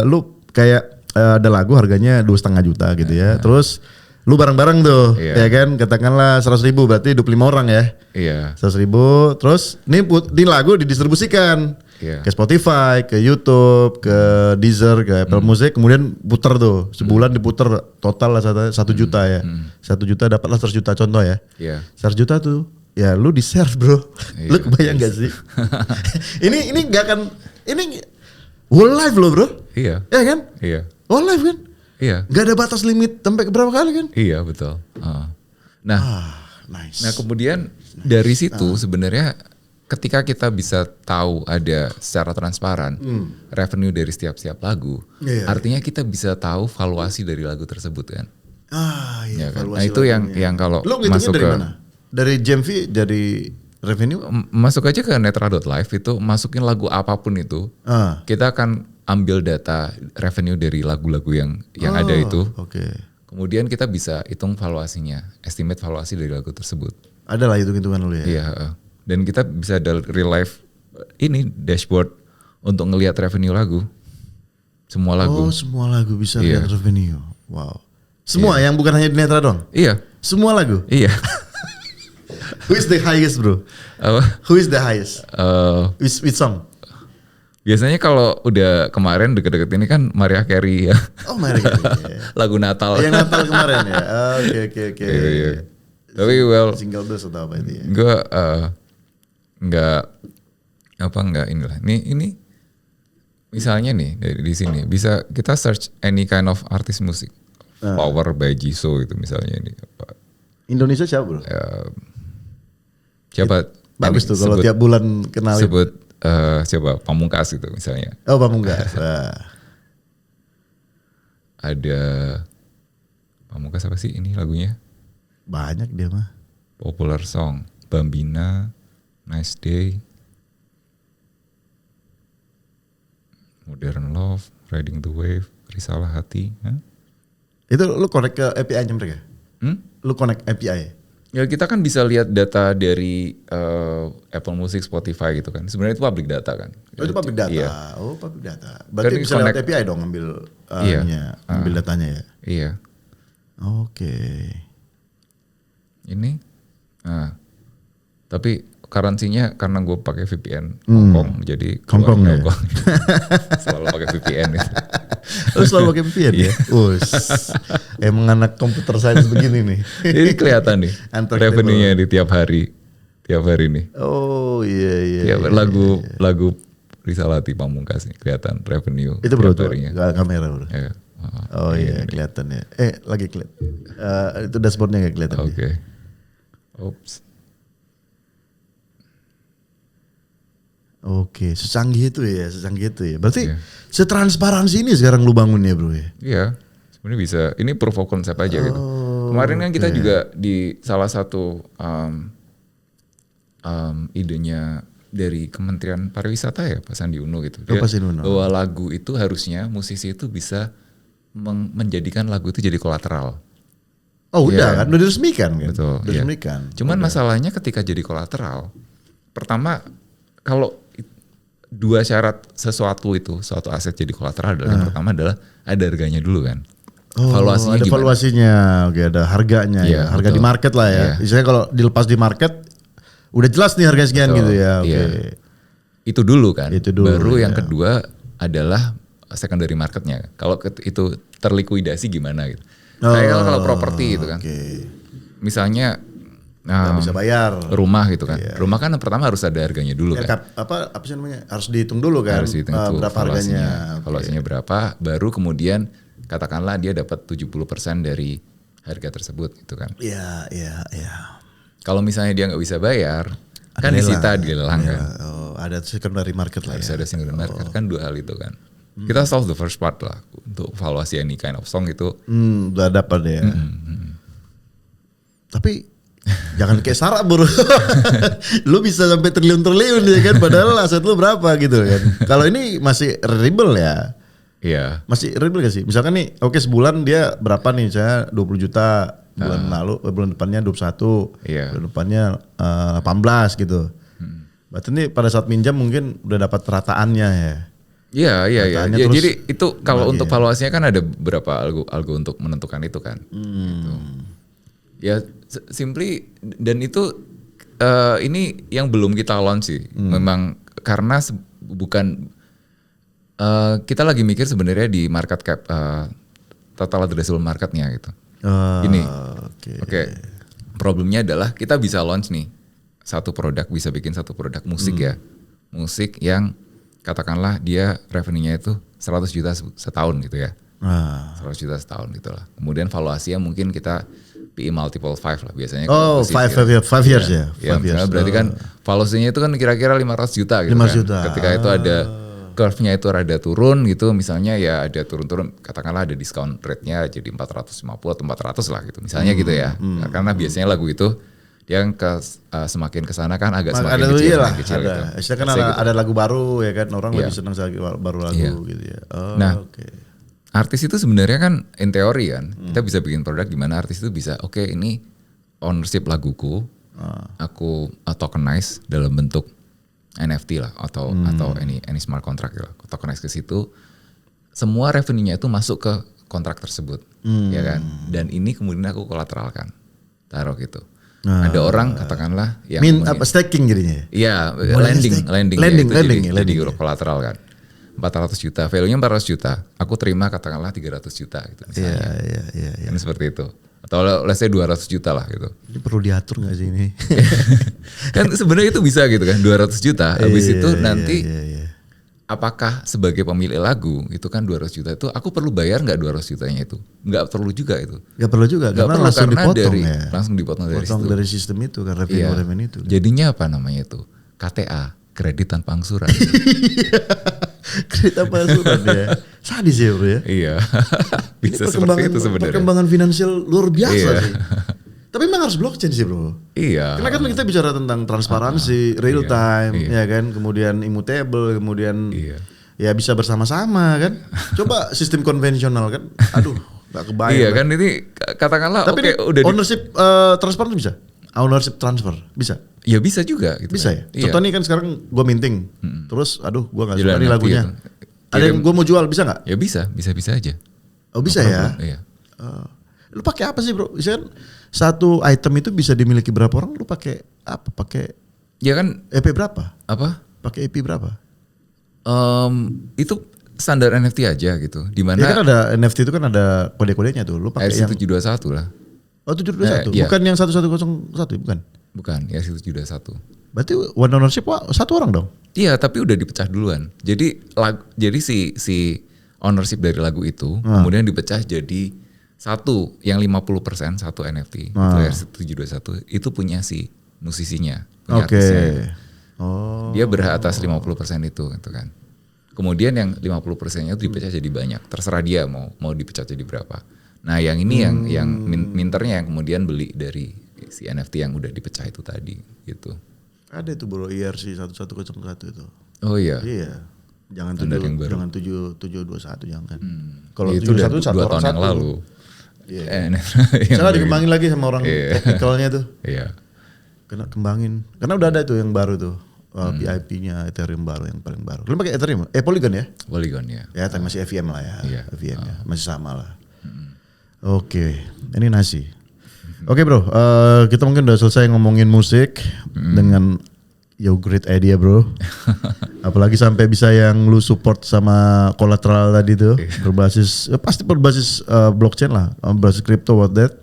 S2: lu kayak ada lagu harganya 2,5 juta gitu ya. Terus lu bareng-bareng tuh, ya kan? Katakanlah 100 ribu berarti 25 orang ya.
S1: Iya.
S2: 100 ribu, terus ini lagu didistribusikan ke Spotify, ke YouTube, ke Deezer, ke Apple Music, kemudian puter tuh sebulan diputer total lah 1 juta ya. 1 juta dapatlah 100 juta contoh ya. 100 juta tuh, ya lu di share bro. Lu kebayang gak sih? ini gak akan, ini whole life lo bro.
S1: Iya.
S2: Ya kan?
S1: Iya.
S2: Whole life kan?
S1: Iya.
S2: Gak ada batas limit sampai berapa kali kan?
S1: Iya betul.
S2: Nice.
S1: Nah kemudian dari situ sebenarnya ketika kita bisa tahu ada secara transparan revenue dari setiap lagu, artinya kita bisa tahu valuasi dari lagu tersebut kan.
S2: Iya.
S1: Kan? Nah itu yang kalau masuk
S2: dari
S1: ke
S2: mana? Dari GMV, dari revenue?
S1: Masuk aja ke netra.live itu masukin lagu apapun itu, kita akan ambil data revenue dari lagu-lagu yang ada itu. Kemudian kita bisa hitung valuasinya, estimate valuasi dari lagu tersebut.
S2: Ada lah hitung-hitungan dulu ya.
S1: Iya. Dan kita bisa dari real life ini dashboard untuk ngelihat revenue lagu. Semua lagu.
S2: Oh, semua lagu bisa lihat revenue. Wow. Semua yang bukan hanya di Netra dong?
S1: Iya.
S2: Semua lagu?
S1: Iya.
S2: Who is the highest bro?
S1: Apa?
S2: Who is the highest? Which song?
S1: Biasanya kalau udah kemarin deket-deket ini kan Mariah Carey ya.
S2: Oh Mariah Carey.
S1: Lagu Natal.
S2: Yang Natal kemarin ya. Oke.
S1: Iya. Tapi
S2: single bus atau apa itu ya?
S1: Gue nggak inilah. Ini misalnya nih di sini bisa kita search any kind of artist music. Power by Jisoo itu misalnya ini apa?
S2: Indonesia siapa bro?
S1: Siapa?
S2: Bagus tuh kalau tiap bulan kenalin.
S1: Sebut siapa? Pamungkas gitu misalnya.
S2: Oh Pamungkas.
S1: Ada Pamungkas apa sih ini lagunya?
S2: Banyak dia mah.
S1: Popular song. Bambina, Nice Day, Modern Love, Riding the Wave, Risalah Hati.
S2: Itu lu connect ke API-nya mereka? Lu connect API?
S1: Ya kita kan bisa lihat data dari Apple Music, Spotify gitu kan. Sebenarnya itu public data kan.
S2: Oh itu public data.
S1: Iya.
S2: Oh public data. Berarti
S1: kan
S2: bisa lewat API dong ambil ambil datanya ya.
S1: Iya.
S2: Oke.
S1: Ini Tapi currency-nya karena gue pakai VPN Hongkong, jadi
S2: Hongkong ya.
S1: Selalu pakai VPN itu.
S2: Lu selalu pakai VPN ya? Emang anak komputer science begini nih.
S1: Jadi kelihatan nih revenue-nya di tiap hari nih.
S2: Oh iya.
S1: Lagu Risalati Pamungkas nih kelihatan revenue.
S2: Itu bro, kamera bro.
S1: Ya.
S2: Oh iya kelihatan ya. Lagi kelihatan. Itu dashboardnya nggak kelihatan.
S1: Oke. Oops.
S2: Oke, secanggih itu ya. Berarti setransparansi ini sekarang lu bangun ya bro ya?
S1: Iya, sebenarnya bisa. Ini proof of concept aja gitu. Kemarin kan kita juga di salah satu idenya dari Kementerian Pariwisata ya Pak Sandi Uno gitu. Dia bahwa lagu itu harusnya musisi itu bisa menjadikan lagu itu jadi kolateral.
S2: Oh udah kan, udah diresmikan kan?
S1: Betul.
S2: Udah diresmikan.
S1: Cuman masalahnya ketika jadi kolateral, pertama kalau dua syarat suatu aset jadi kolateral adalah yang pertama adalah ada harganya dulu kan. Valuasinya
S2: ada valuasinya, oke, ada harganya ya, harga betul. Di market lah ya. Misalnya kalau dilepas di market, udah jelas nih harga sekian gitu ya. Oke.
S1: Itu dulu kan. Baru
S2: ya.
S1: Yang kedua adalah secondary marketnya. Kalau itu terlikuidasi gimana gitu. Kayak kalau properti gitu kan. Misalnya
S2: nggak bisa bayar
S1: rumah gitu kan. Rumah kan pertama harus ada harganya dulu kan.
S2: Apa sih namanya? Harus dihitung dulu kan.
S1: Harus dihitung
S2: berapa harganya.
S1: Valuasinya berapa, baru kemudian katakanlah dia dapat 70% dari harga tersebut gitu kan.
S2: Iya.
S1: Kalau misalnya dia nggak bisa bayar, kan disita dilelang kan.
S2: Ada secondary market lah.
S1: Harus ada secondary market kan, dua hal itu kan. Kita solve the first part lah untuk valuasi any kind of song itu.
S2: Udah dapat ya. Tapi jangan kayak Sarah bro. Lu bisa sampai triliun-triliun ya kan, padahal aset lu berapa gitu kan. Kalau ini masih readable ya.
S1: Iya.
S2: Masih readable gak sih? Misalkan nih, sebulan dia berapa nih? Saya 20 juta bulan lalu, bulan depannya 21, bulan depannya 18 gitu. Berarti ini pada saat minjam mungkin udah dapat rataannya ya.
S1: Iya. Jadi itu kalau untuk valuasinya kan ada beberapa algo untuk menentukan itu kan. Gitu. Ya simply, dan itu ini yang belum kita launch sih. Memang karena bukan kita lagi mikir sebenarnya di market cap total addressable marketnya gitu. Ini. Oke. Problemnya adalah kita bisa launch nih bisa bikin satu produk musik ya. Musik yang katakanlah dia revenue-nya itu 100 juta setahun gitu ya. 100 juta setahun gitu lah. Kemudian valuasinya mungkin kita PE multiple 5 lah biasanya.
S2: 5 years ya.
S1: Berarti kan valuasinya itu kan kira-kira 500 juta gitu
S2: 500 juta.
S1: Ketika itu ada curve-nya itu rada turun gitu, misalnya ya ada turun-turun, katakanlah ada discount rate-nya jadi 450 atau 400 lah gitu. Misalnya gitu ya. Karena biasanya lagu itu yang semakin kesana kan agak semakin kecil
S2: gitu. Istilah kan ada lagu baru ya kan, orang lebih senang baru lagu gitu ya.
S1: Artis itu sebenarnya kan in teori kan kita bisa bikin produk di mana artis itu bisa ini ownership laguku aku tokenize dalam bentuk NFT lah atau any smart contract lah, tokenize ke situ, semua revenue-nya itu masuk ke kontrak tersebut ya kan, dan ini kemudian aku kolateralkan taruh gitu. Ada orang katakanlah yang
S2: staking jadinya.
S1: Iya, lending jadi kolateral kan. 400 juta, value-nya 400 juta. Aku terima katakanlah 300 juta gitu misalnya.
S2: Iya.
S1: Kan seperti itu. Atau let's say 200 juta lah gitu.
S2: Ini perlu diatur gak sih ini?
S1: Kan sebenarnya itu bisa gitu kan, 200 juta. Habis itu nanti apakah sebagai pemilik lagu itu kan 200 juta itu aku perlu bayar nggak 200 jutanya itu? Nggak perlu juga itu.
S2: Nggak perlu juga karena langsung dipotong ya.
S1: Langsung dipotong dari situ.
S2: Dari sistem itu kan revenue itu.
S1: Jadinya apa namanya itu? KTA, kredit tanpa angsuran.
S2: Kredit tanpa angsuran ya. Sadis ya bro ya.
S1: Iya. Bisa seperti itu sebenarnya.
S2: Perkembangan finansial luar biasa sih. Tapi memang harus blockchain sih bro.
S1: Iya.
S2: Karena kan kita bicara tentang transparansi, real time, ya kan, kemudian immutable, kemudian ya bisa bersama-sama kan. Coba sistem konvensional kan, aduh, nggak kebayang.
S1: Iya kan ini katakanlah.
S2: Tapi udah ownership transfer bisa, ownership transfer bisa.
S1: Ya bisa juga. Gitu
S2: bisa
S1: kan.
S2: ya. Contoh nih kan sekarang gue minting, terus aduh gue nggak suka nih lagunya. Gitu. Ada yang gue mau jual bisa nggak?
S1: Ya bisa aja.
S2: Oh bisa ya.
S1: Iya.
S2: Lu pakai apa sih bro? Misalkan satu item itu bisa dimiliki berapa orang? Lu pakai apa? Pakai
S1: Ya kan
S2: EP berapa?
S1: apa?
S2: Pakai EP berapa?
S1: Itu standar NFT aja gitu. Di mana
S2: Ya kan ada NFT itu kan ada kode-kodenya tuh. Lu pakai yang
S1: RC721 lah.
S2: Oh 721.
S1: Iya.
S2: Bukan yang 1101 bukan.
S1: Bukan, RC721.
S2: Berarti one ownership satu orang dong.
S1: Iya, tapi udah dipecah duluan. Jadi si ownership dari lagu itu kemudian dipecah jadi satu yang 50% satu NFT. Itu RC721 itu punya si musisinya, punya artisnya.
S2: Oh.
S1: Dia berhak atas 50% itu gitu kan. Kemudian yang 50%-nya itu dipecah jadi banyak. Terserah dia mau dipecah jadi berapa. Nah, yang ini yang minternya yang kemudian beli dari si NFT yang udah dipecah itu tadi gitu.
S2: Ada itu bro IRC 1101 itu.
S1: Oh iya.
S2: Iya. Jangan jangan 7721 jangan. Kalau
S1: itu
S2: 71
S1: udah 2 tahun yang lalu.
S2: Iya. Salah dikembangin lagi sama orang teknikalnya tuh.
S1: Iya.
S2: Kena kembangin. Karena udah ada tuh yang baru tuh. PIP-nya Ethereum baru yang paling baru. Lu pakai Ethereum? Polygon ya?
S1: Polygon ya.
S2: Ya, tapi masih FVM lah ya.
S1: Iya.
S2: FVM ya. Masih sama lah. Oke, ini nasi. Oke bro, kita mungkin udah selesai ngomongin musik dengan your great idea bro. Apalagi sampai bisa yang lu support sama collateral tadi tuh berbasis pasti berbasis blockchain lah, berbasis crypto what that.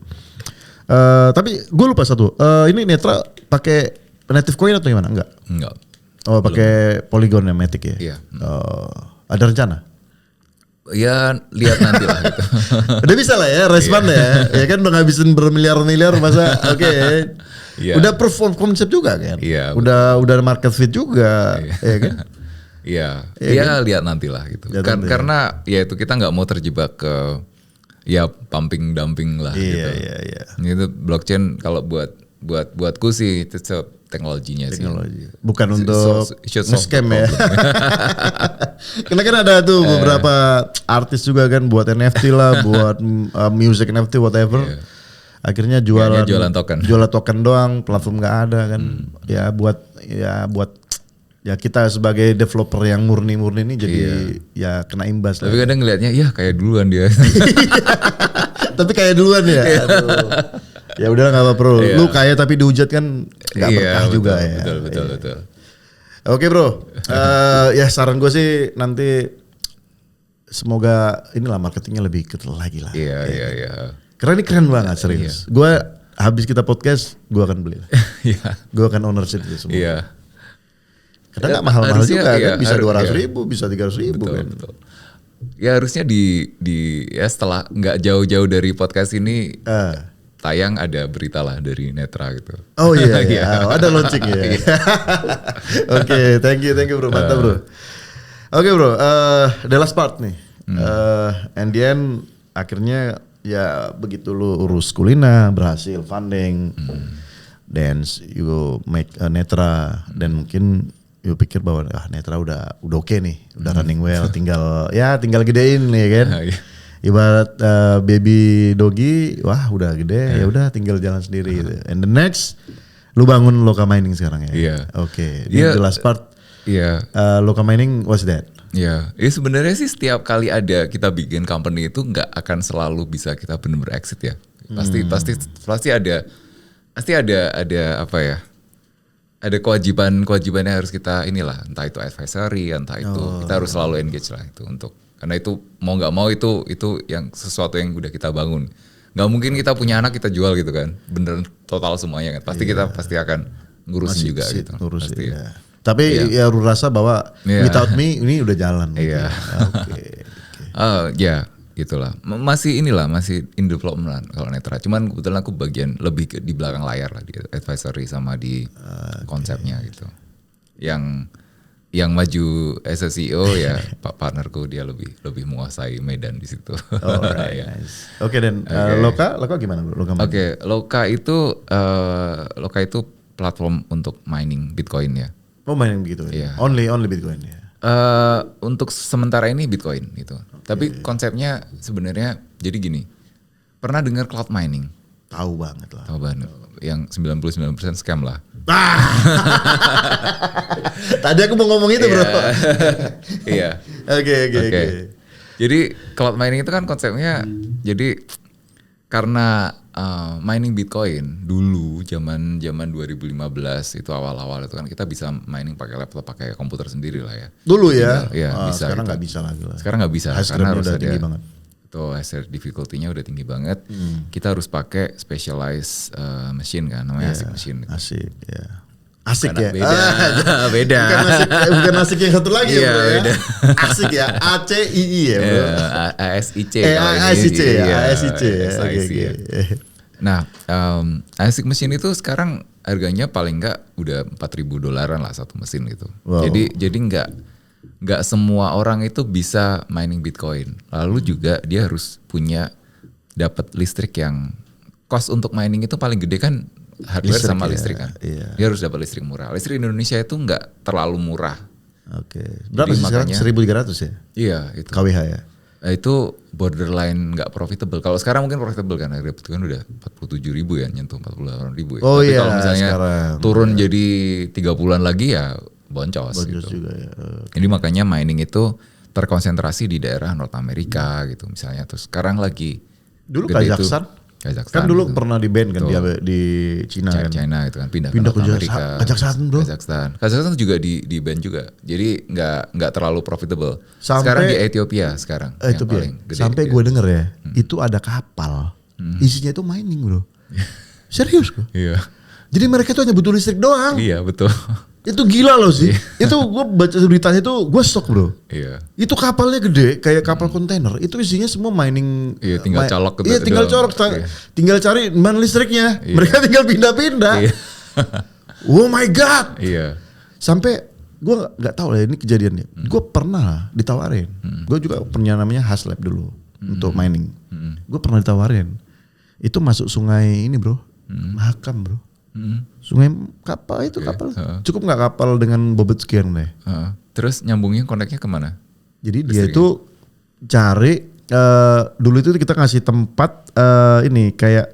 S2: Tapi gue lupa satu. Ini Netra pakai native coin atau gimana? Enggak. Oh, pakai Polygon ya, Matic ya.
S1: Iya.
S2: Ada rencana?
S1: Ya lihat nanti lah gitu.
S2: Udah bisa lah ya, respon ya. Ya kan udah ngabisin bermiliar-miliar masa oke.
S1: Iya.
S2: Udah perform konsep juga kan?
S1: Iya.
S2: Udah market fit juga, ya kan?
S1: Iya. Ya lihat nanti lah gitu. Karena ya itu kita nggak mau terjebak ke ya pumping dumping lah gitu.
S2: Iya.
S1: Itu blockchain kalau buatku sih itu teknologinya sih.
S2: Bukan untuk nge-scam ya. Karena kan ada tuh beberapa artis juga kan buat NFT lah, buat music NFT whatever. Akhirnya jualan token doang, platform nggak ada kan. Ya buat kita sebagai developer yang murni ini jadi ya kena imbas.
S1: Tapi kadang ngelihatnya ya kayak duluan dia.
S2: Tapi kayak duluan ya. Aduh. Ya udah nggak apa-apa bro. Lu kaya tapi dihujat kan nggak berkah juga ya.
S1: Betul.
S2: Oke bro. Ya saran gue sih nanti semoga inilah marketingnya lebih ketel lagi lah.
S1: Iya.
S2: Karena ini keren banget serius. Gue habis kita podcast gue akan beli. Gue akan ownership itu semua.
S1: Iya.
S2: Karena nggak mahal-mahal juga kan. Bisa 200.000, bisa 300.000 kan.
S1: Betul. Ya harusnya di ya setelah nggak jauh-jauh dari podcast ini. Tayang ada berita lah dari Netra gitu.
S2: Oh iya. Ada launching ya. Oke, thank you bro, mantap bro. Oke bro, the last part nih. And then akhirnya ya begitu lu urus Kulina berhasil funding, then you make Netra dan mungkin you pikir bahwa Netra udah oke nih, udah running well, tinggal gedein nih kan. Ibarat baby doggy, wah udah gede, ya udah tinggal jalan sendiri gitu. And the next, lu bangun Loka Mining sekarang ya.
S1: Iya.
S2: Oke. The last part.
S1: Iya.
S2: Loka Mining, what's that?
S1: Iya. Ya sebenarnya sih setiap kali ada kita bikin company itu nggak akan selalu bisa kita benar-benar exit ya. Pasti ada apa ya? Ada kewajiban yang harus kita inilah, entah itu advisory, entah itu kita harus selalu engage lah itu untuk. Karena itu mau nggak mau itu yang sesuatu yang udah kita bangun. Nggak mungkin kita punya anak kita jual gitu kan, beneran total semuanya kan. Kita pasti akan ngurusin juga gitu.
S2: Ngurusin, ya. Tapi ya lu rasa bahwa without me ini udah jalan.
S1: Iya.
S2: Oke.
S1: Ya gitulah. Masih in development kalau Netra. Cuman kebetulan aku bagian lebih di belakang layar lah di advisory sama di konsepnya gitu. Yang maju as a CEO ya Pak partnerku dia lebih menguasai medan di situ.
S2: Alright, nice. Oke dan Loka gimana bro?
S1: Loka itu platform untuk mining Bitcoin ya.
S2: Oh mining begitu ya? Only Bitcoin ya?
S1: Untuk sementara ini Bitcoin gitu. Tapi konsepnya sebenarnya jadi gini. Pernah dengar cloud mining?
S2: Tahu banget lah.
S1: Yang 99% scam lah.
S2: Tadi aku mau ngomong itu bro.
S1: Iya.
S2: Oke.
S1: Jadi cloud mining itu kan konsepnya jadi karena mining Bitcoin dulu zaman 2015 itu awal-awal itu kan kita bisa mining pakai laptop, pakai komputer sendiri lah ya.
S2: Dulu ya.
S1: Iya, bisa.
S2: Sekarang
S1: gitu.
S2: nggak bisa lagi lah.
S1: Sekarang nggak bisa
S2: Hash
S1: karena
S2: rate-nya
S1: harus
S2: udah
S1: ada
S2: tinggi banget.
S1: Tuh hash difficulty-nya udah tinggi banget. Kita harus pakai specialized machine kan, namanya ASIC machine. Gitu.
S2: Asik ya. Asik
S1: Karena
S2: ya.
S1: beda.
S2: Bukan asik yang satu lagi ya, bro,
S1: beda.
S2: ya. Asik ya. ACII ya, bro.
S1: ASIC.
S2: ASIC ya. ASIC ya.
S1: SIC ya. Nah, ASIC machine itu sekarang harganya paling enggak udah $4.000 lah satu mesin gitu.
S2: Wow.
S1: Jadi enggak semua orang itu bisa mining Bitcoin. Lalu juga dia harus punya dapat listrik yang cost untuk mining itu paling gede kan hardware
S2: Listrik
S1: sama
S2: ya,
S1: listrik kan.
S2: iya.
S1: Dia harus dapat listrik murah. Listrik Indonesia itu enggak terlalu murah.
S2: Oke. Berapa sih sekarang? 1.300 ya?
S1: Iya, itu.
S2: KWH ya?
S1: Itu borderline nggak profitable. Kalau sekarang mungkin profitable kan, harga Bitcoin udah 47.000 ya, nyentuh 48.000 ya.
S2: Oh
S1: tapi
S2: iya,
S1: kalau misalnya
S2: sekarang,
S1: turun jadi 3 bulan lagi ya boncos gitu.
S2: juga ya.
S1: Jadi makanya mining itu terkonsentrasi di daerah North Amerika gitu misalnya. Terus sekarang lagi
S2: Dulu
S1: gede itu
S2: Kazakhstan
S1: Kazakhstan
S2: kan dulu
S1: gitu.
S2: pernah di ban kan di Cina kan.
S1: China itu kan pindah
S2: Pindah
S1: ke
S2: ke
S1: North Amerika.
S2: Kazakhstan, bro.
S1: Kazakhstan juga di ban juga. Jadi nggak terlalu profitable.
S2: Sampai-
S1: sekarang di Ethiopia sekarang yang
S2: Itu
S1: paling gede.
S2: sampai gue denger ya, itu ada kapal. Isinya itu mining, bro. Serius kok.
S1: Iya.
S2: Jadi mereka tuh hanya butuh listrik doang.
S1: Iya betul.
S2: Itu gila loh sih. Itu gue baca beritanya itu gue shock, bro.
S1: Iya.
S2: Itu kapalnya gede kayak kapal kontainer. Itu isinya semua mining.
S1: Iya, tinggal colok gitu
S2: Iya, tinggal
S1: doang.
S2: colok.
S1: Iya.
S2: Tinggal cari mana listriknya.
S1: Iya.
S2: Mereka tinggal pindah-pindah.
S1: Iya.
S2: Oh my god.
S1: Iya.
S2: Sampai gue nggak tahu lah ini kejadiannya. Gue pernah ditawarin. Gue juga punya namanya Haslab dulu untuk mining. Gue pernah ditawarin. Itu masuk sungai ini, bro. Mahakam, bro. Sungai kapal itu kapal. Cukup nggak kapal dengan bobot sekian deh.
S1: Terus nyambungnya koneknya kemana?
S2: Jadi dia itu cari dulu itu kita ngasih tempat ini kayak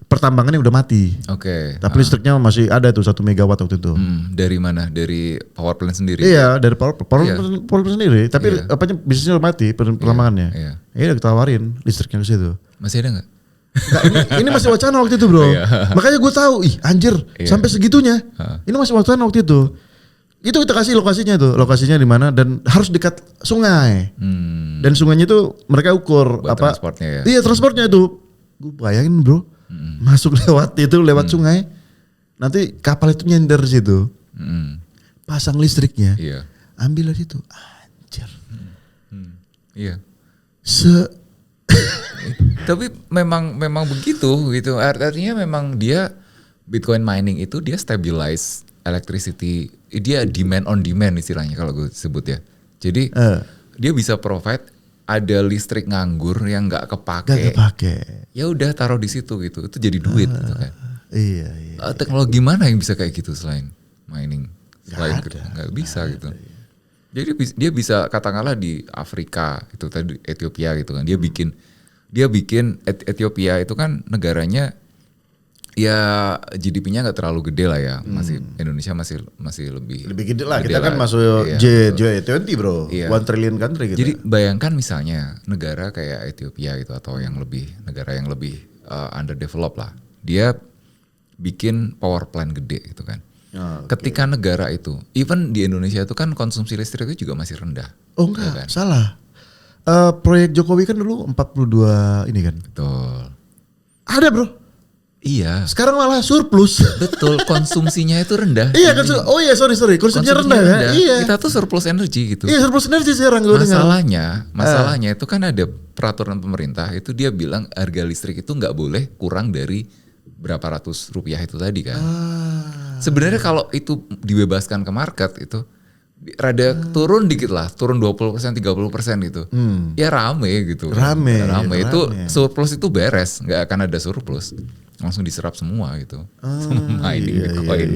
S2: pertambangan yang udah mati.
S1: Oke.
S2: Tapi listriknya masih ada tuh 1 megawatt waktu itu.
S1: Dari mana? Dari power plant sendiri?
S2: Iya, dari power
S1: Iya.
S2: plant sendiri. Tapi apanya bisnisnya udah mati pertambangannya.
S1: Iya.
S2: Ya udah ketawarin listriknya ke situ.
S1: Masih ada nggak?
S2: Nah, ini masih wacana waktu itu, bro.
S1: Iya.
S2: Makanya gue tahu, ih anjir, sampai segitunya. Ini masih wacana waktu itu. Itu kita kasih lokasinya tuh, lokasinya di mana dan harus dekat sungai. Dan sungainya itu mereka ukur
S1: Buat
S2: apa?
S1: transportnya ya?
S2: Iya, transportnya itu. Gue bayangin, bro, masuk lewat sungai. Nanti kapal itu nyender di situ. Pasang listriknya.
S1: Iya.
S2: Ambil dari situ. Anjir.
S1: Iya.
S2: Tapi
S1: Tapi memang begitu gitu. Artinya memang dia Bitcoin mining itu dia stabilize electricity, dia demand on demand istilahnya kalau gue sebut ya. Jadi dia bisa provide ada listrik nganggur yang nggak kepake. Ya udah taruh di situ gitu. Itu jadi duit gitu kan.
S2: Iya.
S1: Teknologi mana yang bisa kayak gitu selain mining? Selain nggak bisa gitu. Jadi dia bisa katakanlah di Afrika itu tadi Ethiopia gitu kan. Dia bikin Ethiopia itu kan negaranya ya GDP-nya nggak terlalu gede lah ya. Masih Indonesia masih lebih
S2: gede lah. Kita kan masuk G20, bro.
S1: Iya.
S2: 1 trillion country gitu.
S1: Jadi bayangkan misalnya negara kayak Ethiopia gitu atau negara yang lebih underdeveloped lah. Dia bikin power plant gede gitu kan. Ketika negara itu, even di Indonesia itu kan konsumsi listrik itu juga masih rendah.
S2: Oh enggak,
S1: ya kan?
S2: salah. Proyek Jokowi kan dulu 42 ini kan.
S1: Betul.
S2: Ada, bro.
S1: Iya.
S2: Sekarang malah surplus.
S1: Betul, konsumsinya itu rendah.
S2: Iya kan, oh iya sorry, konsumsinya rendah ya. Iya.
S1: Kita tuh surplus energi gitu.
S2: Iya, surplus energi sekarang gue dengar.
S1: Masalahnya itu kan ada peraturan pemerintah itu dia bilang harga listrik itu nggak boleh kurang dari berapa ratus rupiah itu tadi kan. Sebenarnya kalau itu dibebaskan ke market itu rada turun dikit lah, turun 20%, 30% gitu. Ya rame gitu.
S2: Rame.
S1: Itu surplus itu beres, nggak akan ada surplus. Langsung diserap semua gitu. Mining Bitcoin.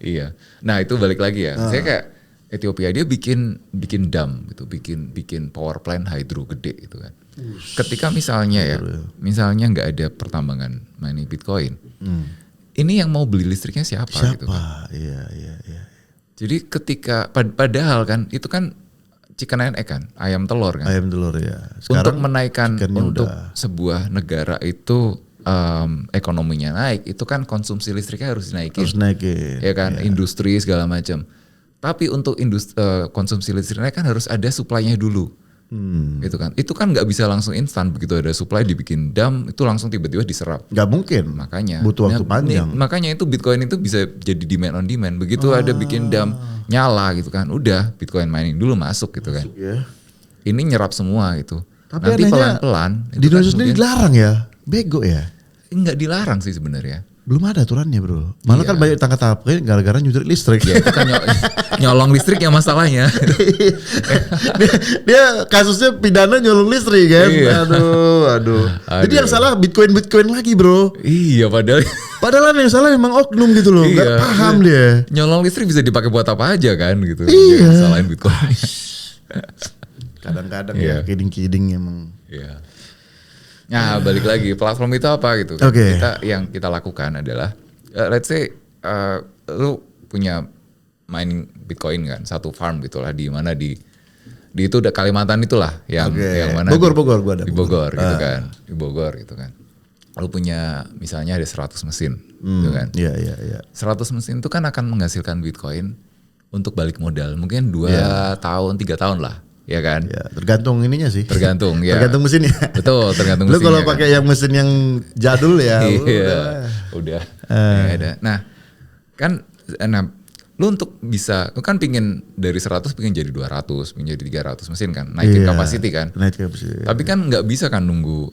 S1: Iya. Nah, itu balik lagi ya. Saya kayak Ethiopia dia bikin dam gitu, bikin power plant hydro gede gitu kan. Ketika misalnya nggak ada pertambangan mining Bitcoin. Ini yang mau beli listriknya siapa gitu kan.
S2: Iya.
S1: Jadi ketika padahal kan itu kan chicken and egg kan, ayam telur kan.
S2: Ayam telur ya.
S1: Sekarang untuk menaikkan untuk
S2: udah.
S1: sebuah negara itu ekonominya naik, itu kan konsumsi listriknya harus dinaikin.
S2: Harus naikin.
S1: Ya kan, industri segala macam. Tapi untuk konsumsi listrik naik kan harus ada supply-nya dulu. Gitu kan. Itu kan nggak bisa langsung instan, begitu ada supply dibikin dam itu langsung tiba-tiba diserap.
S2: Nggak mungkin.
S1: Makanya
S2: butuh waktu panjang.
S1: Makanya itu Bitcoin itu bisa jadi demand on demand. Begitu ada bikin dam nyala gitu kan, udah Bitcoin mining dulu masuk gitu kan.
S2: Ya.
S1: Ini nyerap semua gitu.
S2: Tapi
S1: nanti pelan-pelan.
S2: Di Indonesia sendiri dilarang ya, bego ya.
S1: Nggak dilarang sih sebenarnya.
S2: Belum ada aturannya bro. Malah kan banyak tangkap-tangkap gara-gara nyudir listrik.
S1: Ya itu kan nyolong listrik yang masalahnya.
S2: dia kasusnya pidana nyolong listrik kan.
S1: Iya.
S2: Aduh. Jadi yang salah Bitcoin lagi bro.
S1: Iya
S2: Padahal yang salah emang oknum gitu loh. Gak paham dia.
S1: Nyolong listrik bisa dipakai buat apa aja kan gitu.
S2: Iya.
S1: Salahin Bitcoin.
S2: Kadang-kadang ya kidding emang.
S1: Iya. Nah balik lagi platform itu apa gitu.
S2: Okay.
S1: Yang kita lakukan adalah let's say lu punya mining Bitcoin kan, satu farm gitulah di mana di itu udah Kalimantan itulah yang mana
S2: Bogor gua ada
S1: di Bogor gitu kan, di Bogor gitu kan. Lu punya misalnya ada 100 mesin gitu kan.
S2: Iya.
S1: 100 mesin itu kan akan menghasilkan Bitcoin untuk balik modal mungkin 2 tahun 3 tahun lah. Ya kan? Ya,
S2: tergantung ininya sih.
S1: Tergantung ya.
S2: Tergantung mesinnya.
S1: Betul, tergantung mesinnya.
S2: Lu kalau pakai yang mesin yang jadul ya
S1: udah. Ya, nah, kan lu untuk bisa lu kan pingin dari 100 pingin jadi 200, pingin jadi 300 mesin kan, naikin capacity kan. Tapi kan nggak bisa kan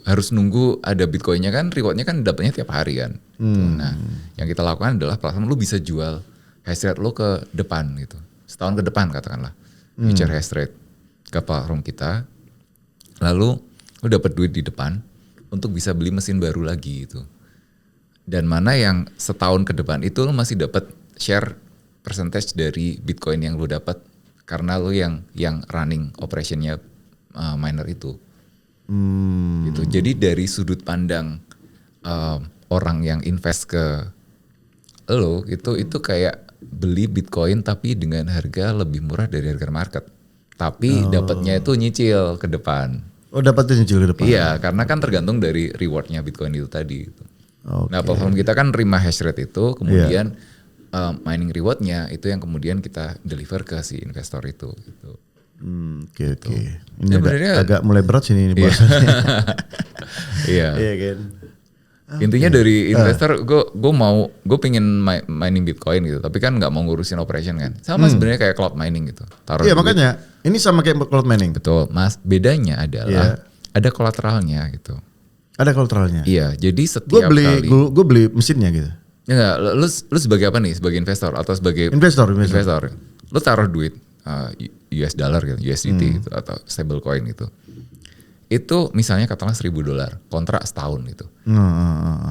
S1: harus nunggu ada Bitcoinnya kan, rewardnya kan dapatnya tiap hari kan. Nah, yang kita lakukan adalah platform lu bisa jual hash rate lu ke depan gitu. Setahun ke depan katakanlah. Future hash rate ke platform kita, lalu lu dapat duit di depan untuk bisa beli mesin baru lagi gitu. Dan mana yang setahun ke depan itu lu masih dapat share percentage dari Bitcoin yang lu dapat karena lu yang running operationnya miner itu. Gitu. Jadi dari sudut pandang orang yang invest ke lo itu kayak beli Bitcoin tapi dengan harga lebih murah dari harga market. Tapi dapatnya itu nyicil ke depan.
S2: Oh, dapatnya nyicil ke depan.
S1: Iya, karena kan tergantung dari rewardnya Bitcoin itu tadi. Nah, platform kita kan terima hash rate itu, kemudian mining rewardnya itu yang kemudian kita deliver ke si investor itu. Gitu.
S2: Oke. Ini agak mulai berat sih ini bahasanya.
S1: Iya.
S2: Iya kan.
S1: Intinya dari investor, gue pengen mining Bitcoin gitu, tapi kan nggak mau ngurusin operation kan. Sama sebenarnya kayak cloud mining gitu.
S2: Iya makanya, ini sama kayak cloud mining.
S1: Betul, mas. Bedanya adalah ada kolateralnya gitu.
S2: Ada kolateralnya.
S1: Iya, jadi setiap kali.
S2: Gue beli mesinnya gitu.
S1: Ya nggak, lu sebagai apa nih? Sebagai investor atau sebagai
S2: investor?
S1: Lu taruh duit US dollar gitu, USDT gitu atau stable coin gitu. Itu misalnya katakanlah $1,000 kontrak setahun gitu.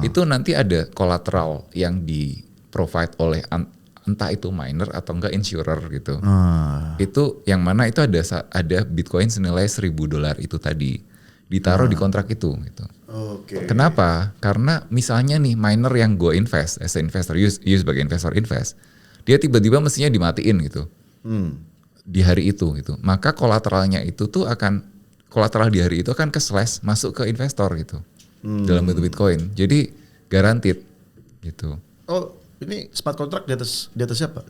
S1: Itu nanti ada kolateral yang di provide oleh entah itu miner atau enggak insurer gitu. Itu yang mana itu ada Bitcoin senilai $1,000 itu tadi ditaruh di kontrak itu gitu. Kenapa? Karena misalnya nih miner yang gue invest as a investor, you sebagai investor invest, dia tiba-tiba mestinya dimatiin gitu. Di hari itu gitu. Maka kolateralnya itu tuh kolateral di hari itu akan ke slash masuk ke investor gitu. Dalam bentuk Bitcoin. Jadi guaranteed gitu.
S2: Oh, ini smart contract di atas siapa?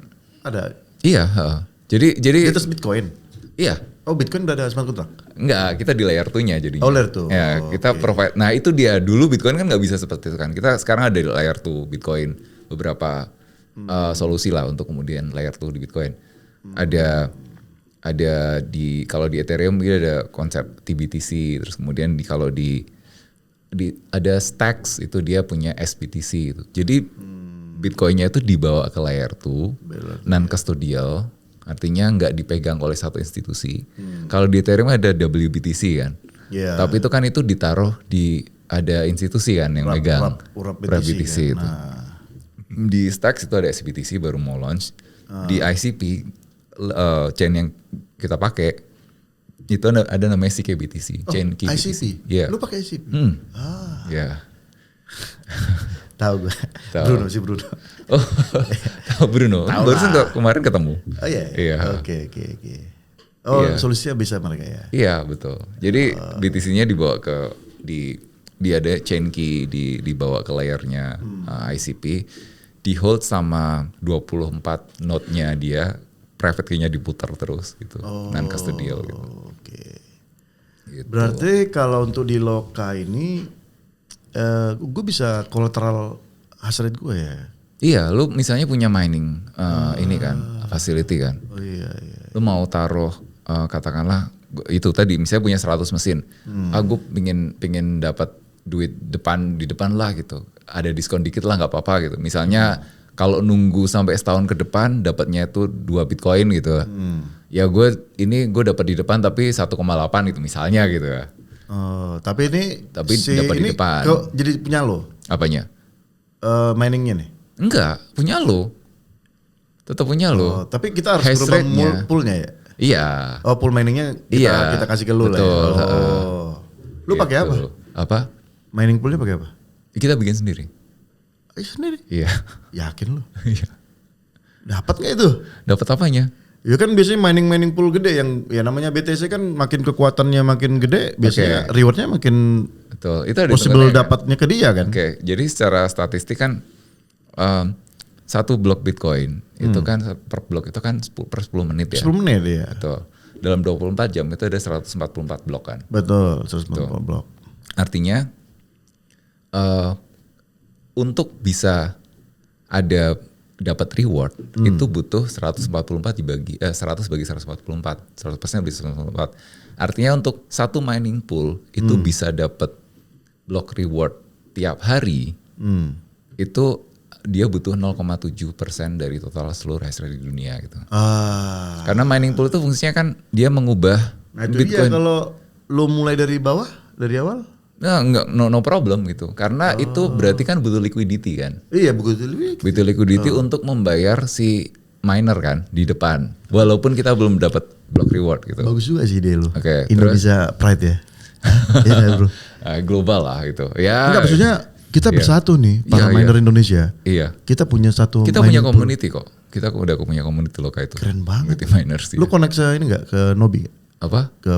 S2: Ada.
S1: Iya, Jadi
S2: di atas Bitcoin.
S1: Iya.
S2: Oh, Bitcoin udah ada smart contract?
S1: Enggak, kita di layer 2-nya jadinya.
S2: Oh, layer 2.
S1: Ya, kita provide. Nah, itu dia dulu Bitcoin kan nggak bisa seperti itu kan. Kita sekarang ada di layer 2 Bitcoin, beberapa solusi lah untuk kemudian layer 2 di Bitcoin. Ada di kalau di Ethereum dia ada konsep TBTC, terus kemudian kalau di ada Stacks itu dia punya SBTC itu. Jadi Bitcoinnya itu dibawa ke layer 2, non custodial, artinya nggak dipegang oleh satu institusi. Kalau di Ethereum ada WBTC kan, tapi itu kan itu ditaruh di ada institusi kan yang megang
S2: urap
S1: BTC kan? Itu. Di Stacks itu ada SBTC baru mau launch. Di ICP chain yang kita pakai itu ada namanya CKBTC, chain KBTC.
S2: ICP.
S1: Yeah.
S2: Lu pakai ICP?
S1: Ya.
S2: Tahu gue. Bruno.
S1: Oh, tahu Bruno. Barusan kemarin ketemu.
S2: Oh iya.
S1: Iya.
S2: Oke. Oh, solusinya bisa mereka ya.
S1: Iya, betul. Jadi BTC-nya dibawa ke dia ada chain key dibawa ke layernya ICP, di hold sama 24 node-nya dia, private key-nya diputar terus gitu, non custodial gitu.
S2: Oke.
S1: Gitu.
S2: Berarti kalau untuk di Loka ini gue bisa collateral hash rate gue ya.
S1: Iya, lu misalnya punya mining ini kan, facility kan.
S2: Oh iya.
S1: Lu mau taruh katakanlah itu tadi misalnya punya 100 mesin. Gue pingin dapat duit di depan lah gitu. Ada diskon dikit lah nggak apa-apa gitu. Misalnya kalau nunggu sampai setahun ke depan dapatnya itu 2 Bitcoin gitu. Ya gue dapat di depan tapi 1,8 gitu misalnya gitu ya.
S2: Tapi
S1: dapat di depan.
S2: Jadi punya lo?
S1: Apanya?
S2: Miningnya nih?
S1: Enggak, punya lo. Tetap punya lo.
S2: Tapi kita harus berubah poolnya ya?
S1: Iya.
S2: Oh, pool miningnya kita kasih ke lu lah ya? Lu
S1: gitu.
S2: pakai apa?
S1: Apa?
S2: Mining poolnya pakai apa?
S1: Kita bikin sendiri.
S2: Sendiri?
S1: Iya.
S2: Yakin lu?
S1: Iya.
S2: Dapat nggak itu?
S1: Dapat apanya?
S2: Ya kan biasanya mining pool gede yang ya namanya BTC kan makin kekuatannya makin gede, biasanya rewardnya makin
S1: betul. Itu ada
S2: possible dapatnya ke dia kan?
S1: Oke, jadi secara statistik kan satu blok Bitcoin itu kan per blok itu kan per 10 menit ya.
S2: 10 menit ya.
S1: Betul. Dalam 24 jam itu ada 144 blok kan.
S2: Betul, 144 blok.
S1: Artinya untuk bisa dapat reward itu butuh 100 bagi 144. 100% bisa 144. Artinya untuk satu mining pool itu bisa dapat block reward tiap hari. Itu dia butuh 0,7% dari total seluruh hash rate di dunia gitu. Karena mining pool itu fungsinya kan dia mengubah
S2: Bitcoin. Kalau lo mulai dari bawah, dari awal?
S1: Nah, no problem gitu. Karena itu berarti kan butuh liquidity kan.
S2: Iya, butuh
S1: liquidity untuk membayar si miner kan di depan. Walaupun kita belum dapat block reward gitu.
S2: Bagus juga sih ide lo.
S1: Oke.
S2: Indonesia Pride ya. Iya bro.
S1: Global lah gitu. Ya.
S2: Enggak, maksudnya kita bersatu nih para miner Indonesia.
S1: Iya.
S2: Kita punya satu.
S1: Kita punya community kok. Kita udah punya community Loka itu.
S2: Keren banget.
S1: Miners.
S2: Lu connect ini enggak ke Nobi?
S1: Apa?
S2: Ke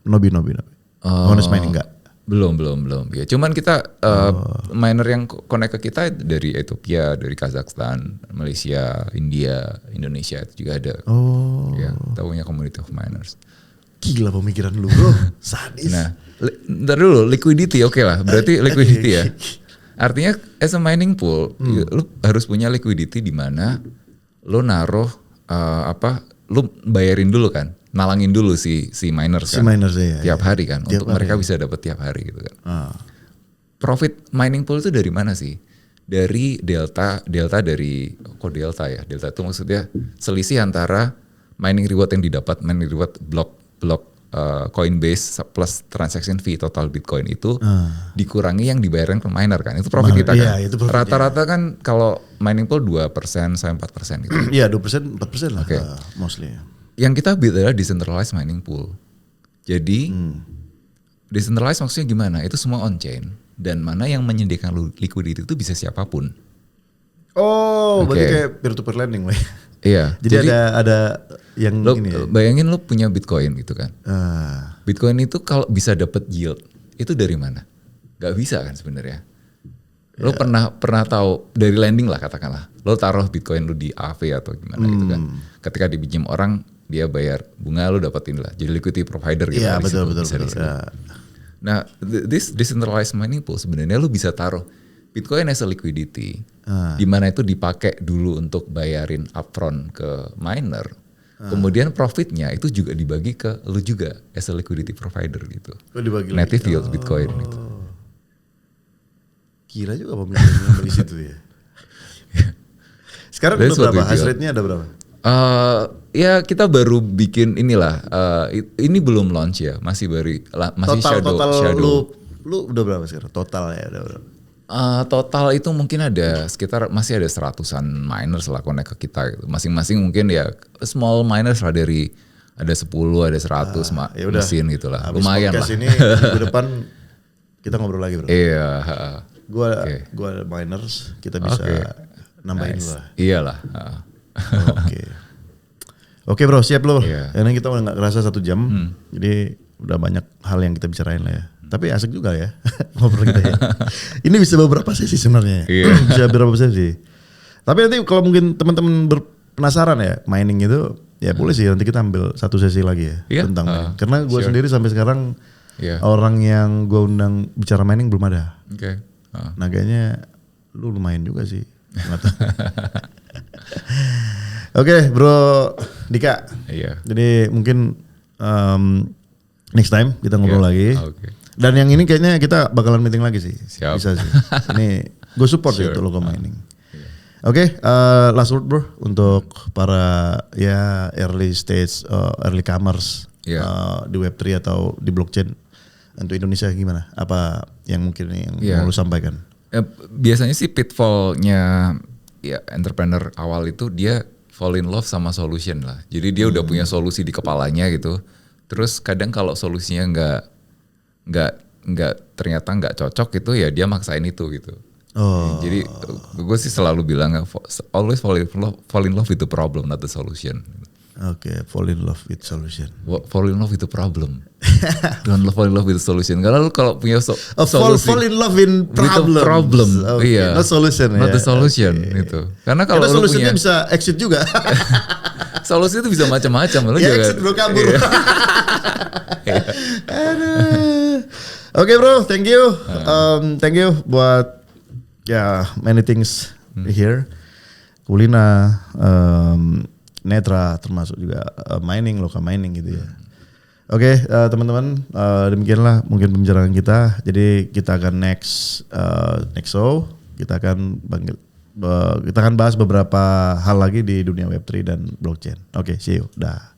S2: Nobi. Honest mining enggak?
S1: Belum. Ya, cuman kita miner yang connect ke kita dari Ethiopia, dari Kazakhstan, Malaysia, India, Indonesia itu juga ada. Ya, kita punya community of miners.
S2: Gila pemikiran lu bro, sadis.
S1: Nah, ntar dulu liquidity oke lah, berarti liquidity ya. Artinya as a mining pool, lu harus punya liquidity di mana lu naruh lu bayarin dulu kan. Nalangin dulu si miners kan. Tiap hari kan. Untuk mereka bisa dapat tiap hari gitu kan. Profit mining pool itu dari mana sih? Dari delta dari delta ya. Delta itu maksudnya selisih antara mining reward yang didapat, mining reward block Coinbase plus transaction fee total Bitcoin itu dikurangi yang dibayarkan ke miner kan. Itu profit kita kan. Rata-rata kan kalau mining pool 2% sampai 4% gitu.
S2: Iya 2%, 4% lah mostly.
S1: Yang kita build adalah decentralized mining pool. Jadi decentralized maksudnya gimana? Itu semua on chain dan mana yang menyediakan liquidity itu bisa siapapun.
S2: Berarti kayak peer to peer lending lah.
S1: Iya.
S2: Jadi ada yang ini.
S1: Bayangin lo punya Bitcoin gitu kan. Bitcoin itu kalau bisa dapat yield itu dari mana? Gak bisa kan sebenarnya. Lo pernah tahu dari lending lah katakanlah. Lo taruh Bitcoin lo di AV atau gimana gitu kan. Ketika dipinjam orang dia bayar bunga lo dapetin lah. Jadi liquidity provider gitu.
S2: Iya betul.
S1: Nah, this decentralized mining pool sebenarnya lo bisa taruh Bitcoin as a liquidity. Di mana itu dipakai dulu untuk bayarin upfront ke miner. Kemudian profitnya itu juga dibagi ke lo juga as a liquidity provider gitu. Native yield Bitcoin gitu.
S2: Gila juga pemikirannya di situ ya. Sekarang udah berapa? Hash rate-nya ada berapa?
S1: Ya kita baru bikin inilah. Ini belum launch ya, masih shadow.
S2: Lu udah berapa sekarang? Total ya udah berapa?
S1: Total itu mungkin masih ada 100-an miners lah connect ke kita gitu. Masing-masing mungkin ya small miners lah dari ada 10, ada 100 mesin gitu lah. Lumayan lah.
S2: Ini minggu depan kita ngobrol lagi bro.
S1: Iya.
S2: Gua ada miners, kita bisa nambahin lah.
S1: Iyalah.
S2: Oke bro, siap bro. Ini kita udah gak kerasa 1 jam. Jadi udah banyak hal yang kita bicarain lah ya. Tapi asik juga ya ngobrol kita ya. Ini bisa beberapa sesi sebenarnya. Bisa beberapa sesi. Tapi nanti kalau mungkin teman-teman penasaran ya mining itu, ya boleh sih nanti kita ambil 1 sesi lagi ya tentang mining. Karena gue sendiri sampai sekarang orang yang gue undang bicara mining belum ada. Nah kayaknya lu lumayan juga sih. Oke, Bro Dika. Jadi mungkin next time kita ngobrol lagi. Dan yang ini kayaknya kita bakalan meeting lagi sih.
S1: Siap.
S2: Bisa sih. Ini gue support sih untuk logo mining. Oke, last word bro untuk para ya early stage, early comers di Web3 atau di blockchain untuk Indonesia gimana? Apa yang mungkin yang mau lu sampaikan?
S1: Biasanya sih pitfallnya ya entrepreneur awal itu dia fall in love sama solution lah. Jadi dia udah punya solusi di kepalanya gitu. Terus kadang kalau solusinya nggak ternyata nggak cocok gitu ya dia maksain itu gitu. Jadi gue sih selalu bilang always fall in love with the problem, not the solution.
S2: Oke, fall in love with solution.
S1: Fall in love with the problem. Don't fall in love with the solution. Karena lu kalau punya solusi.
S2: Fall in love in
S1: problem. Iya.
S2: Not solution.
S1: Not the solution itu. Karena kalau lu
S2: solusinya bisa exit juga.
S1: Solusi itu bisa macam-macam. Lu
S2: juga. Exit bro kabur. Oke bro, thank you. Thank you buat many things here. Kulina, Netra termasuk juga mining, local mining gitu ya. Oke, teman-teman, demikianlah mungkin pembicaraan kita. Jadi kita akan next show kita akan bahas beberapa hal lagi di dunia Web3 dan blockchain. Oke, see you. Dah.